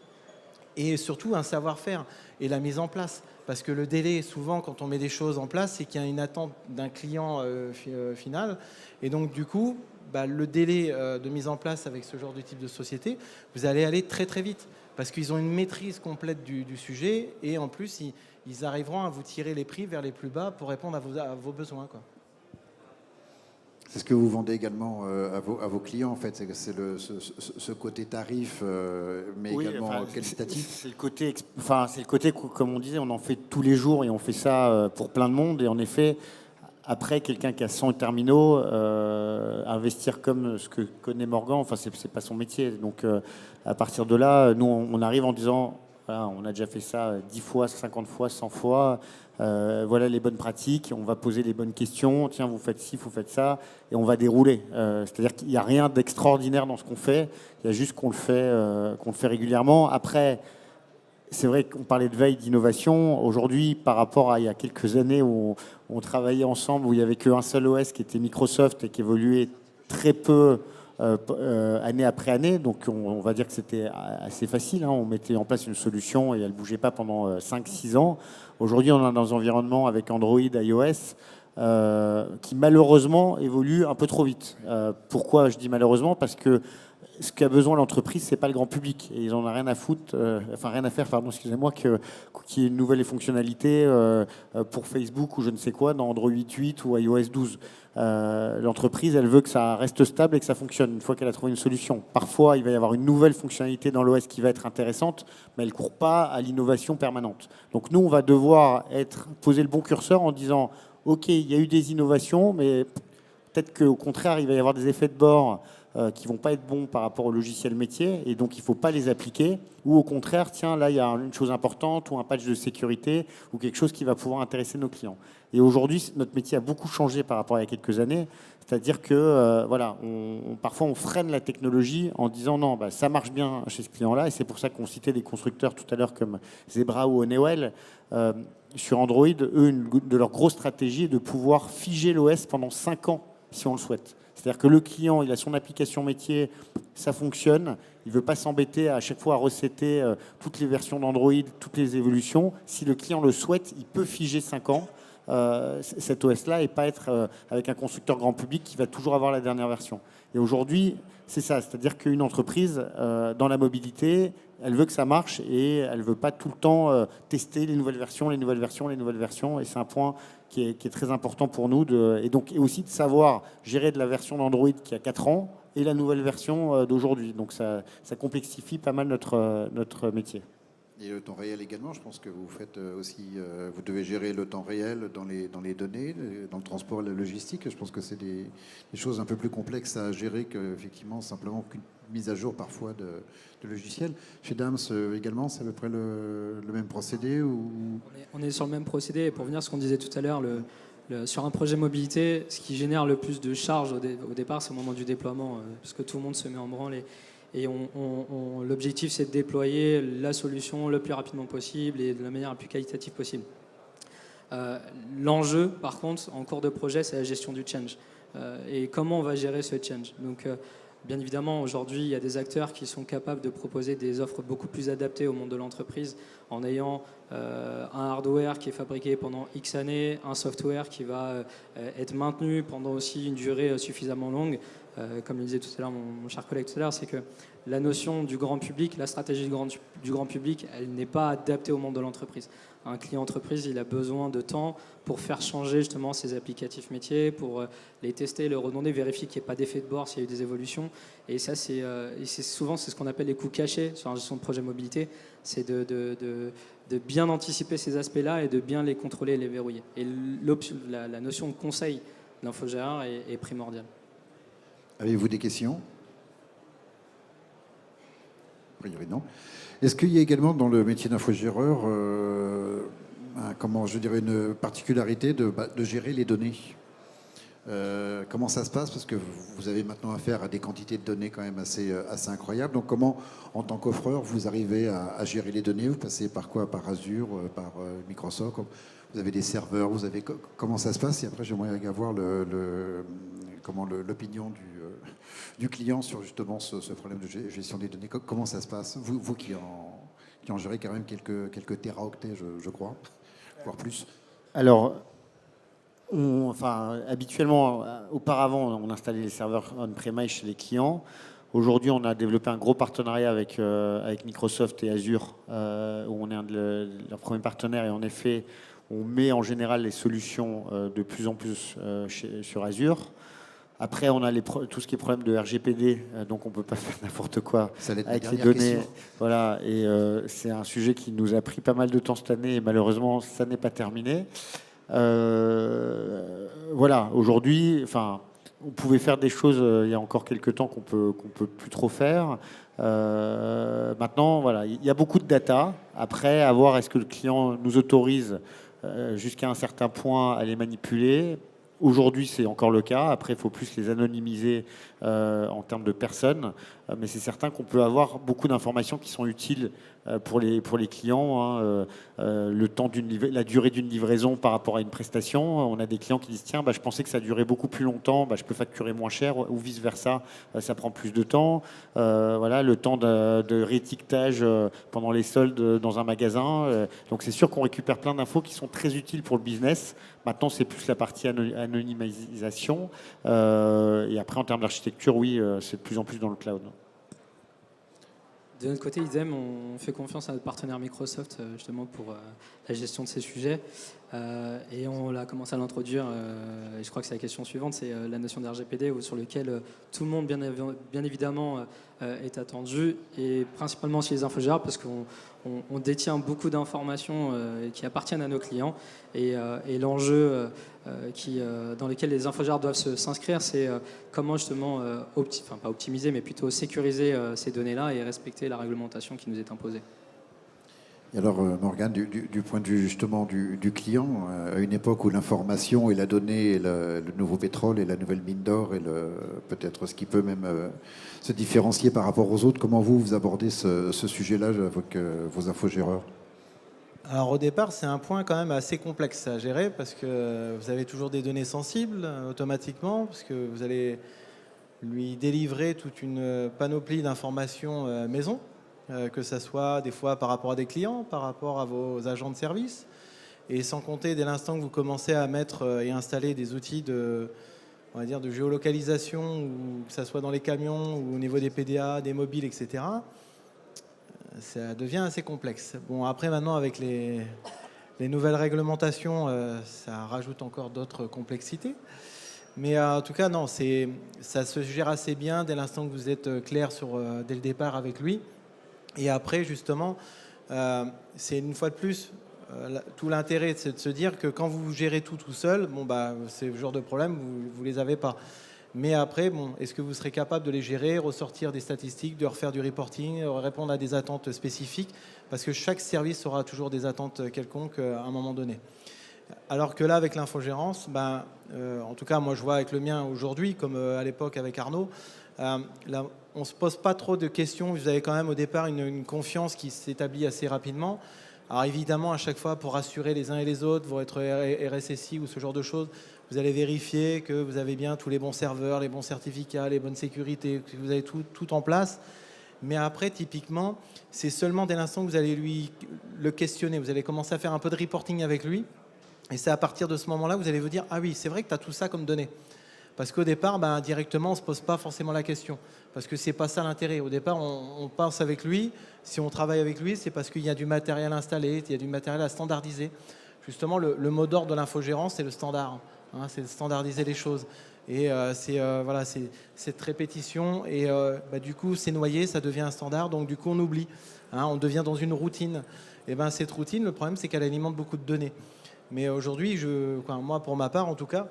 et surtout un savoir-faire et la mise en place. Parce que le délai, souvent, quand on met des choses en place, c'est qu'il y a une attente d'un client final. Et donc, du coup, bah, le délai de mise en place avec ce genre de type de société, vous allez aller très très vite. Parce qu'ils ont une maîtrise complète du sujet et en plus, ils arriveront à vous tirer les prix vers les plus bas pour répondre à vos besoins, quoi.
C'est ce que vous vendez également à vos clients, en fait. C'est ce côté tarif, mais oui, également qualitatif.
C'est le côté, comme on disait, on en fait tous les jours et on fait ça pour plein de monde. Et en effet, après, quelqu'un qui a 100 terminaux, investir comme ce que connaît Morgan, enfin, c'est pas son métier. Donc, à partir de là, nous, on arrive en disant, voilà, on a déjà fait ça 10 fois, 50 fois, 100 fois. Voilà les bonnes pratiques, on va poser les bonnes questions, tiens, vous faites ci, vous faites ça, et on va dérouler. C'est-à-dire qu'il n'y a rien d'extraordinaire dans ce qu'on fait, il y a juste qu'on le fait régulièrement. Après, c'est vrai qu'on parlait de veille, d'innovation. Aujourd'hui, par rapport à il y a quelques années où on travaillait ensemble, où il n'y avait qu'un seul OS qui était Microsoft et qui évoluait très peu année après année, donc on va dire que c'était assez facile, hein. On mettait en place une solution et elle ne bougeait pas pendant 5-6 ans. Aujourd'hui, on est dans un environnement avec Android, iOS, qui malheureusement évolue un peu trop vite. Pourquoi je dis malheureusement? Parce que ce qu'a besoin l'entreprise, c'est pas le grand public. Et ils en ont rien à foutre, rien à faire, pardon, excusez-moi, qu'il y ait une nouvelle fonctionnalité pour Facebook ou je ne sais quoi dans Android 8 ou iOS 12. L'entreprise, elle veut que ça reste stable et que ça fonctionne une fois qu'elle a trouvé une solution. Parfois, il va y avoir une nouvelle fonctionnalité dans l'OS qui va être intéressante, mais elle ne court pas à l'innovation permanente. Donc nous, on va devoir poser le bon curseur en disant, OK, il y a eu des innovations, mais peut-être qu'au contraire, il va y avoir des effets de bord qui vont pas être bons par rapport au logiciel métier et donc il faut pas les appliquer, ou au contraire, tiens, là il y a une chose importante ou un patch de sécurité ou quelque chose qui va pouvoir intéresser nos clients. Et aujourd'hui, notre métier a beaucoup changé par rapport à il y a quelques années, c'est-à-dire que voilà, parfois on freine la technologie en disant non, bah, ça marche bien chez ce client-là, et c'est pour ça qu'on citait des constructeurs tout à l'heure comme Zebra ou Honeywell. Sur Android, eux, une de leurs grosses stratégies est de pouvoir figer l'OS pendant 5 ans si on le souhaite. C'est-à-dire que le client, il a son application métier, ça fonctionne. Il ne veut pas s'embêter à chaque fois à resetter toutes les versions d'Android, toutes les évolutions. Si le client le souhaite, il peut figer 5 ans cet OS-là et pas être avec un constructeur grand public qui va toujours avoir la dernière version. Et aujourd'hui, c'est ça. C'est-à-dire qu'une entreprise, dans la mobilité, elle veut que ça marche et elle ne veut pas tout le temps tester les nouvelles versions. Et c'est un point qui est très important pour nous. Et aussi de savoir gérer de la version d'Android qui a 4 ans et la nouvelle version d'aujourd'hui. Donc ça complexifie pas mal notre métier.
Et le temps réel également, je pense que vous faites aussi, vous devez gérer le temps réel dans les données, dans le transport et la logistique. Je pense que c'est des choses un peu plus complexes à gérer qu'effectivement simplement qu'une mise à jour parfois de logiciels. Chez Dams également, c'est à peu près le même procédé ou...
On est sur le même procédé, et pour venir à ce qu'on disait tout à l'heure, sur un projet mobilité, ce qui génère le plus de charges au départ, c'est au moment du déploiement, parce que tout le monde se met en branle. Et l'objectif, c'est de déployer la solution le plus rapidement possible et de la manière la plus qualitative possible. L'enjeu, par contre, en cours de projet, c'est la gestion du change. Et comment on va gérer ce change. Donc, bien évidemment, aujourd'hui, il y a des acteurs qui sont capables de proposer des offres beaucoup plus adaptées au monde de l'entreprise en ayant un hardware qui est fabriqué pendant X années, un software qui va être maintenu pendant aussi une durée suffisamment longue. comme le disait tout à l'heure mon cher collègue tout à l'heure, c'est que la notion du grand public, la stratégie du grand public, elle n'est pas adaptée au monde de l'entreprise. Un client entreprise, il a besoin de temps pour faire changer justement ses applicatifs métiers, pour les tester, les redonder, vérifier qu'il n'y ait pas d'effet de bord s'il y a eu des évolutions. Et ça, c'est souvent c'est ce qu'on appelle les coûts cachés sur la gestion de projet mobilité, c'est de bien anticiper ces aspects-là et de bien les contrôler et les verrouiller. Et la notion de conseil d'infogéreur est primordiale.
Avez-vous des questions? A priori, non. Est-ce qu'il y a également dans le métier d'infogéreur une particularité de gérer les données? Comment ça se passe? Parce que vous avez maintenant affaire à des quantités de données quand même assez incroyables. Donc comment, en tant qu'offreur, vous arrivez à gérer les données? Vous passez par quoi? Par Azure, par Microsoft? Vous avez des serveurs? Comment ça se passe? Et après, j'aimerais avoir l'opinion du client sur justement ce problème de gestion des données. Comment ça se passe? Vous qui en gérez quand même quelques téraoctets, je crois, voire plus.
Alors, habituellement, auparavant, on installait les serveurs on-premise chez les clients. Aujourd'hui, on a développé un gros partenariat avec Microsoft et Azure, où on est un de leurs premiers partenaires. Et en effet, on met en général les solutions de plus en plus sur Azure. Après, on a tout ce qui est problème de RGPD, donc on ne peut pas faire n'importe quoi avec les données. Voilà, et c'est un sujet qui nous a pris pas mal de temps cette année, et malheureusement, ça n'est pas terminé. Voilà, aujourd'hui, on pouvait faire des choses il y a encore quelques temps qu'on peut plus trop faire. Maintenant, voilà, il y a beaucoup de data. Après, à voir est-ce que le client nous autorise jusqu'à un certain point à les manipuler. Aujourd'hui, c'est encore le cas. Après, il faut plus les anonymiser en termes de personnes. Mais c'est certain qu'on peut avoir beaucoup d'informations qui sont utiles pour les clients. Le temps la durée d'une livraison par rapport à une prestation. On a des clients qui disent tiens, je pensais que ça durait beaucoup plus longtemps, je peux facturer moins cher, ou vice versa, ça prend plus de temps. Voilà, le temps de réétiquetage pendant les soldes dans un magasin. Donc c'est sûr qu'on récupère plein d'infos qui sont très utiles pour le business. Maintenant, c'est plus la partie anonymisation. Et après, en termes d'architecture, oui, c'est de plus en plus dans le cloud.
De notre côté, idem, on fait confiance à notre partenaire Microsoft justement pour la gestion de ces sujets. Et on a commencé à l'introduire, et je crois que c'est la question suivante, c'est la notion de RGPD sur lequel tout le monde, bien évidemment, est attendu, et principalement chez les infogéreurs, parce qu'on détient beaucoup d'informations qui appartiennent à nos clients, et l'enjeu dans lequel les infogéreurs doivent s'inscrire, c'est comment justement, pas optimiser, mais plutôt sécuriser ces données-là et respecter la réglementation qui nous est imposée.
Et alors, Morgane, du point de vue justement du client, à une époque où l'information et la donnée est le nouveau pétrole et la nouvelle mine d'or et peut-être ce qui peut même se différencier par rapport aux autres, comment vous abordez ce sujet-là avec vos infogéreurs?
Alors au départ, c'est un point quand même assez complexe à gérer parce que vous avez toujours des données sensibles automatiquement, parce que vous allez lui délivrer toute une panoplie d'informations maison. Que ce soit des fois par rapport à des clients, par rapport à vos agents de service, et sans compter dès l'instant que vous commencez à mettre et installer des outils de géolocalisation, ou que ce soit dans les camions ou au niveau des PDA, des mobiles, etc. Ça devient assez complexe. Bon, après maintenant avec les nouvelles réglementations, ça rajoute encore d'autres complexités. Mais en tout cas, non, ça se gère assez bien dès l'instant que vous êtes clair dès le départ avec lui. Et après, justement, c'est une fois de plus tout l'intérêt, c'est de se dire que quand vous gérez tout seul, c'est le genre de problème, vous les avez pas. Mais après, est-ce que vous serez capable de les gérer, ressortir des statistiques, de refaire du reporting, répondre à des attentes spécifiques? Parce que chaque service aura toujours des attentes quelconques à un moment donné. Alors que là, avec l'infogérance, en tout cas, moi, je vois avec le mien aujourd'hui, comme à l'époque avec Arnaud, là, on ne se pose pas trop de questions. Vous avez quand même au départ une confiance qui s'établit assez rapidement. Alors évidemment, à chaque fois, pour rassurer les uns et les autres, votre RSSI ou ce genre de choses, vous allez vérifier que vous avez bien tous les bons serveurs, les bons certificats, les bonnes sécurités, que vous avez tout en place. Mais après, typiquement, c'est seulement dès l'instant que vous allez le questionner, vous allez commencer à faire un peu de reporting avec lui. Et c'est à partir de ce moment-là que vous allez vous dire « Ah oui, c'est vrai que tu as tout ça comme données ». Parce qu'au départ, directement, on ne se pose pas forcément la question. Parce que ce n'est pas ça l'intérêt. Au départ, on pense avec lui. Si on travaille avec lui, c'est parce qu'il y a du matériel installé, il y a du matériel à standardiser. Justement, le mot d'ordre de l'infogérance, c'est le standard. Hein, c'est de standardiser les choses. Et voilà, c'est cette répétition. Et du coup, c'est noyé, ça devient un standard. Donc, du coup, on oublie. Hein, on devient dans une routine. Et cette routine, le problème, c'est qu'elle alimente beaucoup de données. Mais aujourd'hui, moi, pour ma part, en tout cas,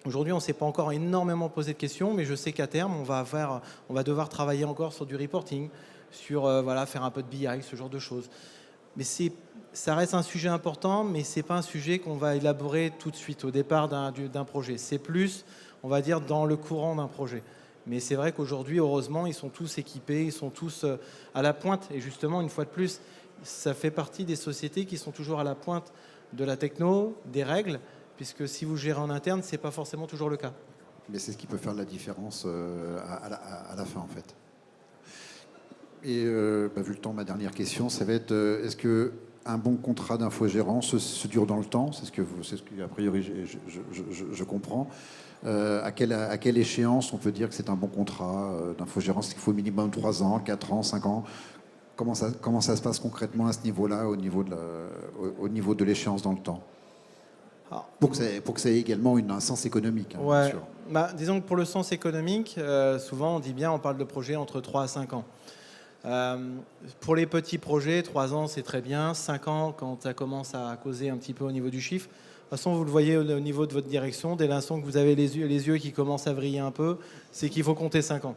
aujourd'hui, on ne s'est pas encore énormément posé de questions, mais je sais qu'à terme, on va devoir travailler encore sur du reporting, sur faire un peu de BI, ce genre de choses. Mais ça reste un sujet important, mais ce n'est pas un sujet qu'on va élaborer tout de suite au départ d'un projet. C'est plus, on va dire, dans le courant d'un projet. Mais c'est vrai qu'aujourd'hui, heureusement, ils sont tous équipés, ils sont tous à la pointe. Et justement, une fois de plus, ça fait partie des sociétés qui sont toujours à la pointe de la techno, des règles, puisque si vous gérez en interne, ce n'est pas forcément toujours le cas.
Mais c'est ce qui peut faire la différence à la fin, en fait. Et vu le temps, ma dernière question, ça va être est-ce qu'un bon contrat d'infogérance se dure dans le temps? C'est ce que a priori, je comprends. À quelle échéance on peut dire que c'est un bon contrat d'infogérance? Est-ce qu'il faut au minimum 3 ans, 4 ans, 5 ans? Comment ça se passe concrètement à ce niveau-là, au niveau de l'échéance dans le temps? Pour que ça ait également un sens économique, hein,
ouais.
bien sûr.
Disons que pour le sens économique, souvent on parle de projets entre 3 à 5 ans. Pour les petits projets, 3 ans c'est très bien, 5 ans quand ça commence à causer un petit peu au niveau du chiffre. De toute façon, vous le voyez au niveau de votre direction, dès l'instant que vous avez les yeux qui commencent à vriller un peu, c'est qu'il faut compter 5 ans.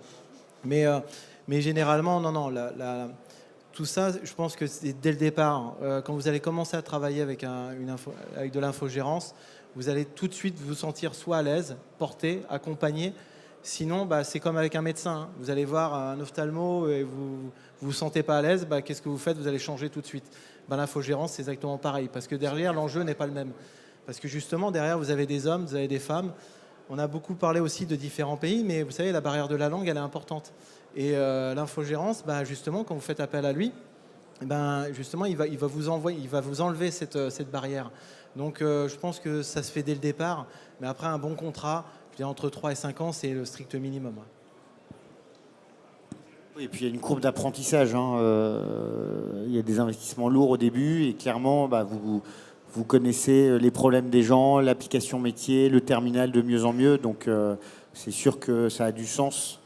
Mais généralement, non, tout ça, je pense que c'est dès le départ. Quand vous allez commencer à travailler avec de l'infogérance, vous allez tout de suite vous sentir soit à l'aise, porté, accompagné. Sinon, c'est comme avec un médecin. Hein. Vous allez voir un ophtalmo et vous vous sentez pas à l'aise. Qu'est-ce que vous faites? Vous allez changer tout de suite. L'infogérance, c'est exactement pareil. Parce que derrière, l'enjeu n'est pas le même. Parce que justement, derrière, vous avez des hommes, vous avez des femmes. On a beaucoup parlé aussi de différents pays, mais vous savez, la barrière de la langue, elle est importante. Et l'infogérance, justement, quand vous faites appel à lui, justement, il va vous enlever cette barrière. Donc, je pense que ça se fait dès le départ. Mais après, un bon contrat, je dirais entre 3 et 5 ans, c'est le strict minimum.
Oui, et puis il y a une courbe d'apprentissage. Il y a des investissements lourds au début et clairement, vous connaissez les problèmes des gens, l'application métier, le terminal de mieux en mieux. Donc, c'est sûr que ça a du sens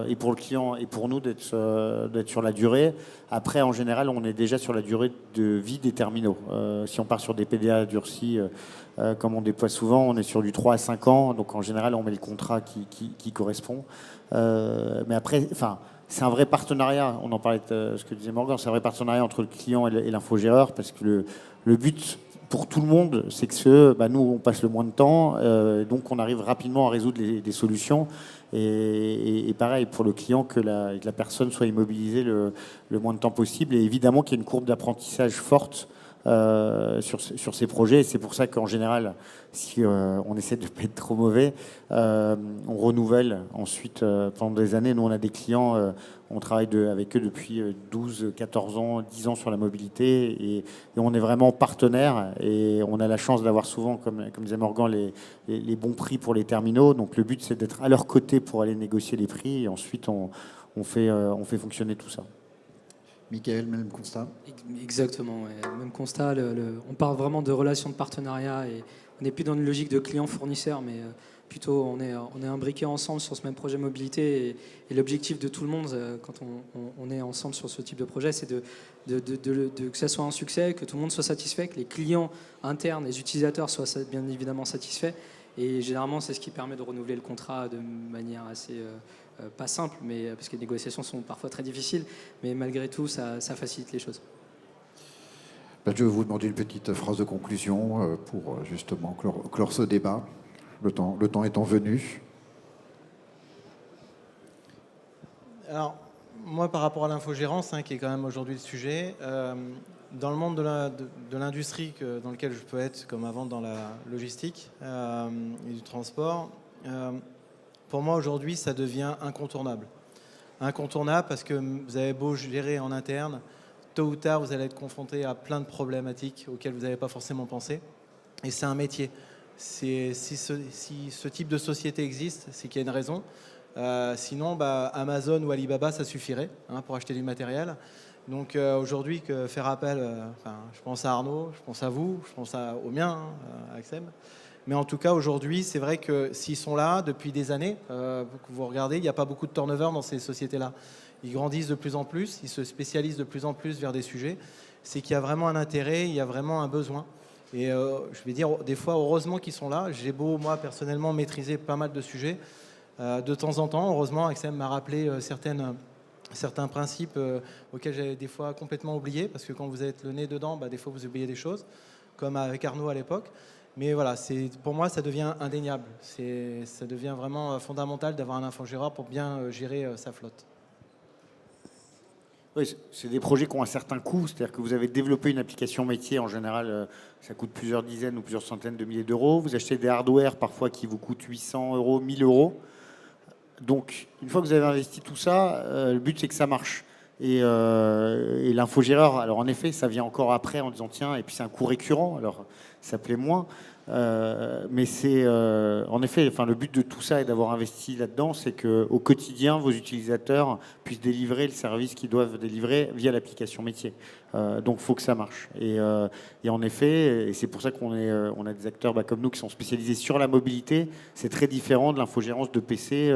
et pour le client et pour nous d'être sur la durée. Après, en général, on est déjà sur la durée de vie des terminaux. Si on part sur des PDA durcis, comme on déploie souvent, on est sur du 3 à 5 ans. Donc, en général, on met le contrat qui correspond. Mais après, c'est un vrai partenariat. On en parlait de ce que disait Morgan. C'est un vrai partenariat entre le client et l'infogéreur parce que le but pour tout le monde, c'est que nous, on passe le moins de temps, donc on arrive rapidement à résoudre des solutions. Et pareil, pour le client, que la personne soit immobilisée le moins de temps possible. Et évidemment qu'il y a une courbe d'apprentissage forte sur ces projets. Et c'est pour ça qu'en général, si on essaie de ne pas être trop mauvais, on renouvelle ensuite pendant des années. Nous, on a des clients, on travaille avec eux depuis 12, 14 ans, 10 ans sur la mobilité et on est vraiment partenaire et on a la chance d'avoir souvent, comme disait Morgan, les bons prix pour les terminaux. Donc le but, c'est d'être à leur côté pour aller négocier les prix et ensuite on fait fonctionner tout ça.
Michael, même constat?
Exactement, ouais. Même constat. On parle vraiment de relations de partenariat et on n'est plus dans une logique de client-fournisseur, mais plutôt on est imbriqués ensemble sur ce même projet mobilité et l'objectif de tout le monde quand on est ensemble sur ce type de projet, c'est que ça soit un succès, que tout le monde soit satisfait, que les clients internes, les utilisateurs soient bien évidemment satisfaits. Et généralement, c'est ce qui permet de renouveler le contrat de manière assez pas simple, mais parce que les négociations sont parfois très difficiles, mais malgré tout, ça facilite les choses.
Je vais vous demander une petite phrase de conclusion pour justement clore ce débat, le temps étant venu.
Alors, moi, par rapport à l'infogérance, qui est quand même aujourd'hui le sujet, dans le monde de l'industrie dans lequel je peux être, comme avant dans la logistique et du transport, pour moi, aujourd'hui, ça devient incontournable. Incontournable parce que vous avez beau gérer en interne, tôt ou tard, vous allez être confronté à plein de problématiques auxquelles vous n'avez pas forcément pensé. Et c'est un métier. Si ce type de société existe, c'est qu'il y a une raison. Sinon, Amazon ou Alibaba, ça suffirait pour acheter du matériel. Donc aujourd'hui, faire appel, je pense à Arnaud, je pense à vous, je pense au mien, à Axem. Mais en tout cas, aujourd'hui, c'est vrai que s'ils sont là depuis des années, que vous regardez, il n'y a pas beaucoup de turnover dans ces sociétés-là. Ils grandissent de plus en plus, ils se spécialisent de plus en plus vers des sujets. C'est qu'il y a vraiment un intérêt, il y a vraiment un besoin. Et je vais dire, des fois, heureusement qu'ils sont là. J'ai beau, moi, personnellement, maîtriser pas mal de sujets. De temps en temps, heureusement, Axem m'a rappelé certains principes auxquels j'avais des fois complètement oublié, parce que quand vous êtes le nez dedans, des fois vous oubliez des choses, comme avec Arnaud à l'époque. Mais voilà, pour moi, ça devient indéniable. Ça devient vraiment fondamental d'avoir un infogéreur pour bien gérer sa flotte.
Oui, c'est des projets qui ont un certain coût, c'est-à-dire que vous avez développé une application métier, en général, ça coûte plusieurs dizaines ou plusieurs centaines de milliers d'euros. Vous achetez des hardware parfois qui vous coûtent 800 euros, 1000 euros. Donc, une fois que vous avez investi tout ça, le but, c'est que ça marche. Et l'infogéreur, alors en effet, ça vient encore après en disant tiens, et puis c'est un coût récurrent, alors ça plaît moins. Mais c'est en effet, le but de tout ça et d'avoir investi là-dedans, c'est qu'au quotidien, vos utilisateurs puissent délivrer le service qu'ils doivent délivrer via l'application métier. Donc, il faut que ça marche. Et en effet, et c'est pour ça on a des acteurs comme nous qui sont spécialisés sur la mobilité. C'est très différent de l'infogérance de PC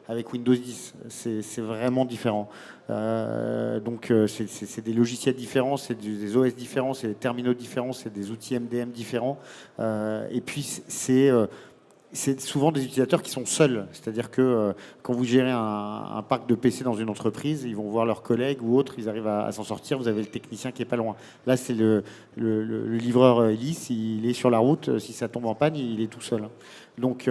avec Windows 10. C'est vraiment différent. Donc, c'est des logiciels différents, c'est des OS différents, c'est des terminaux différents, c'est des outils MDM différents. Et puis, c'est souvent des utilisateurs qui sont seuls. C'est-à-dire que quand vous gérez un parc de PC dans une entreprise, ils vont voir leurs collègues ou autres, ils arrivent à s'en sortir. Vous avez le technicien qui est pas loin. Là, c'est le livreur hélice, il est sur la route. Si ça tombe en panne, il est tout seul. Donc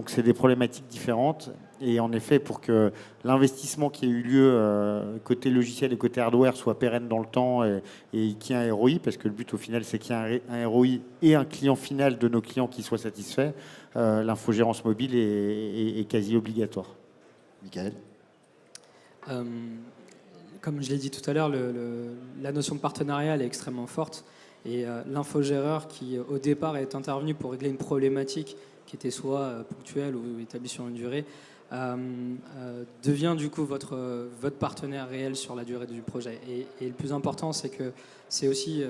c'est des problématiques différentes. Et en effet, pour que l'investissement qui a eu lieu côté logiciel et côté hardware soit pérenne dans le temps et qu'il y ait un ROI, parce que le but au final, c'est qu'il y ait un ROI et un client final de nos clients qui soit satisfait, l'infogérance mobile est quasi obligatoire.
Michael ?
Comme je l'ai dit tout à l'heure, la notion de partenariat elle est extrêmement forte. Et l'infogéreur qui, au départ, est intervenu pour régler une problématique qui était soit ponctuelle ou établie sur une durée, devient du coup votre partenaire réel sur la durée du projet. Et le plus important, c'est que c'est aussi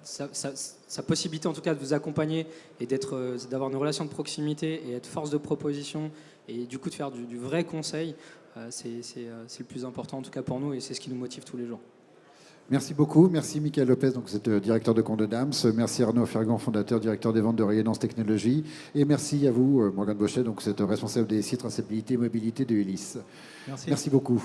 sa possibilité, en tout cas, de vous accompagner et d'avoir une relation de proximité et être force de proposition et du coup de faire du vrai conseil. C'est le plus important, en tout cas pour nous, et c'est ce qui nous motive tous les jours.
Merci beaucoup. Merci Michael Lopez, donc vous êtes directeur de compte de DAMS. Merci Arnaud Fergan, fondateur, directeur des ventes de Rayonnance Technologies. Et merci à vous, Morgane Bochet, donc vous êtes responsable des sites traçabilité et mobilité de Ulysse. Merci beaucoup.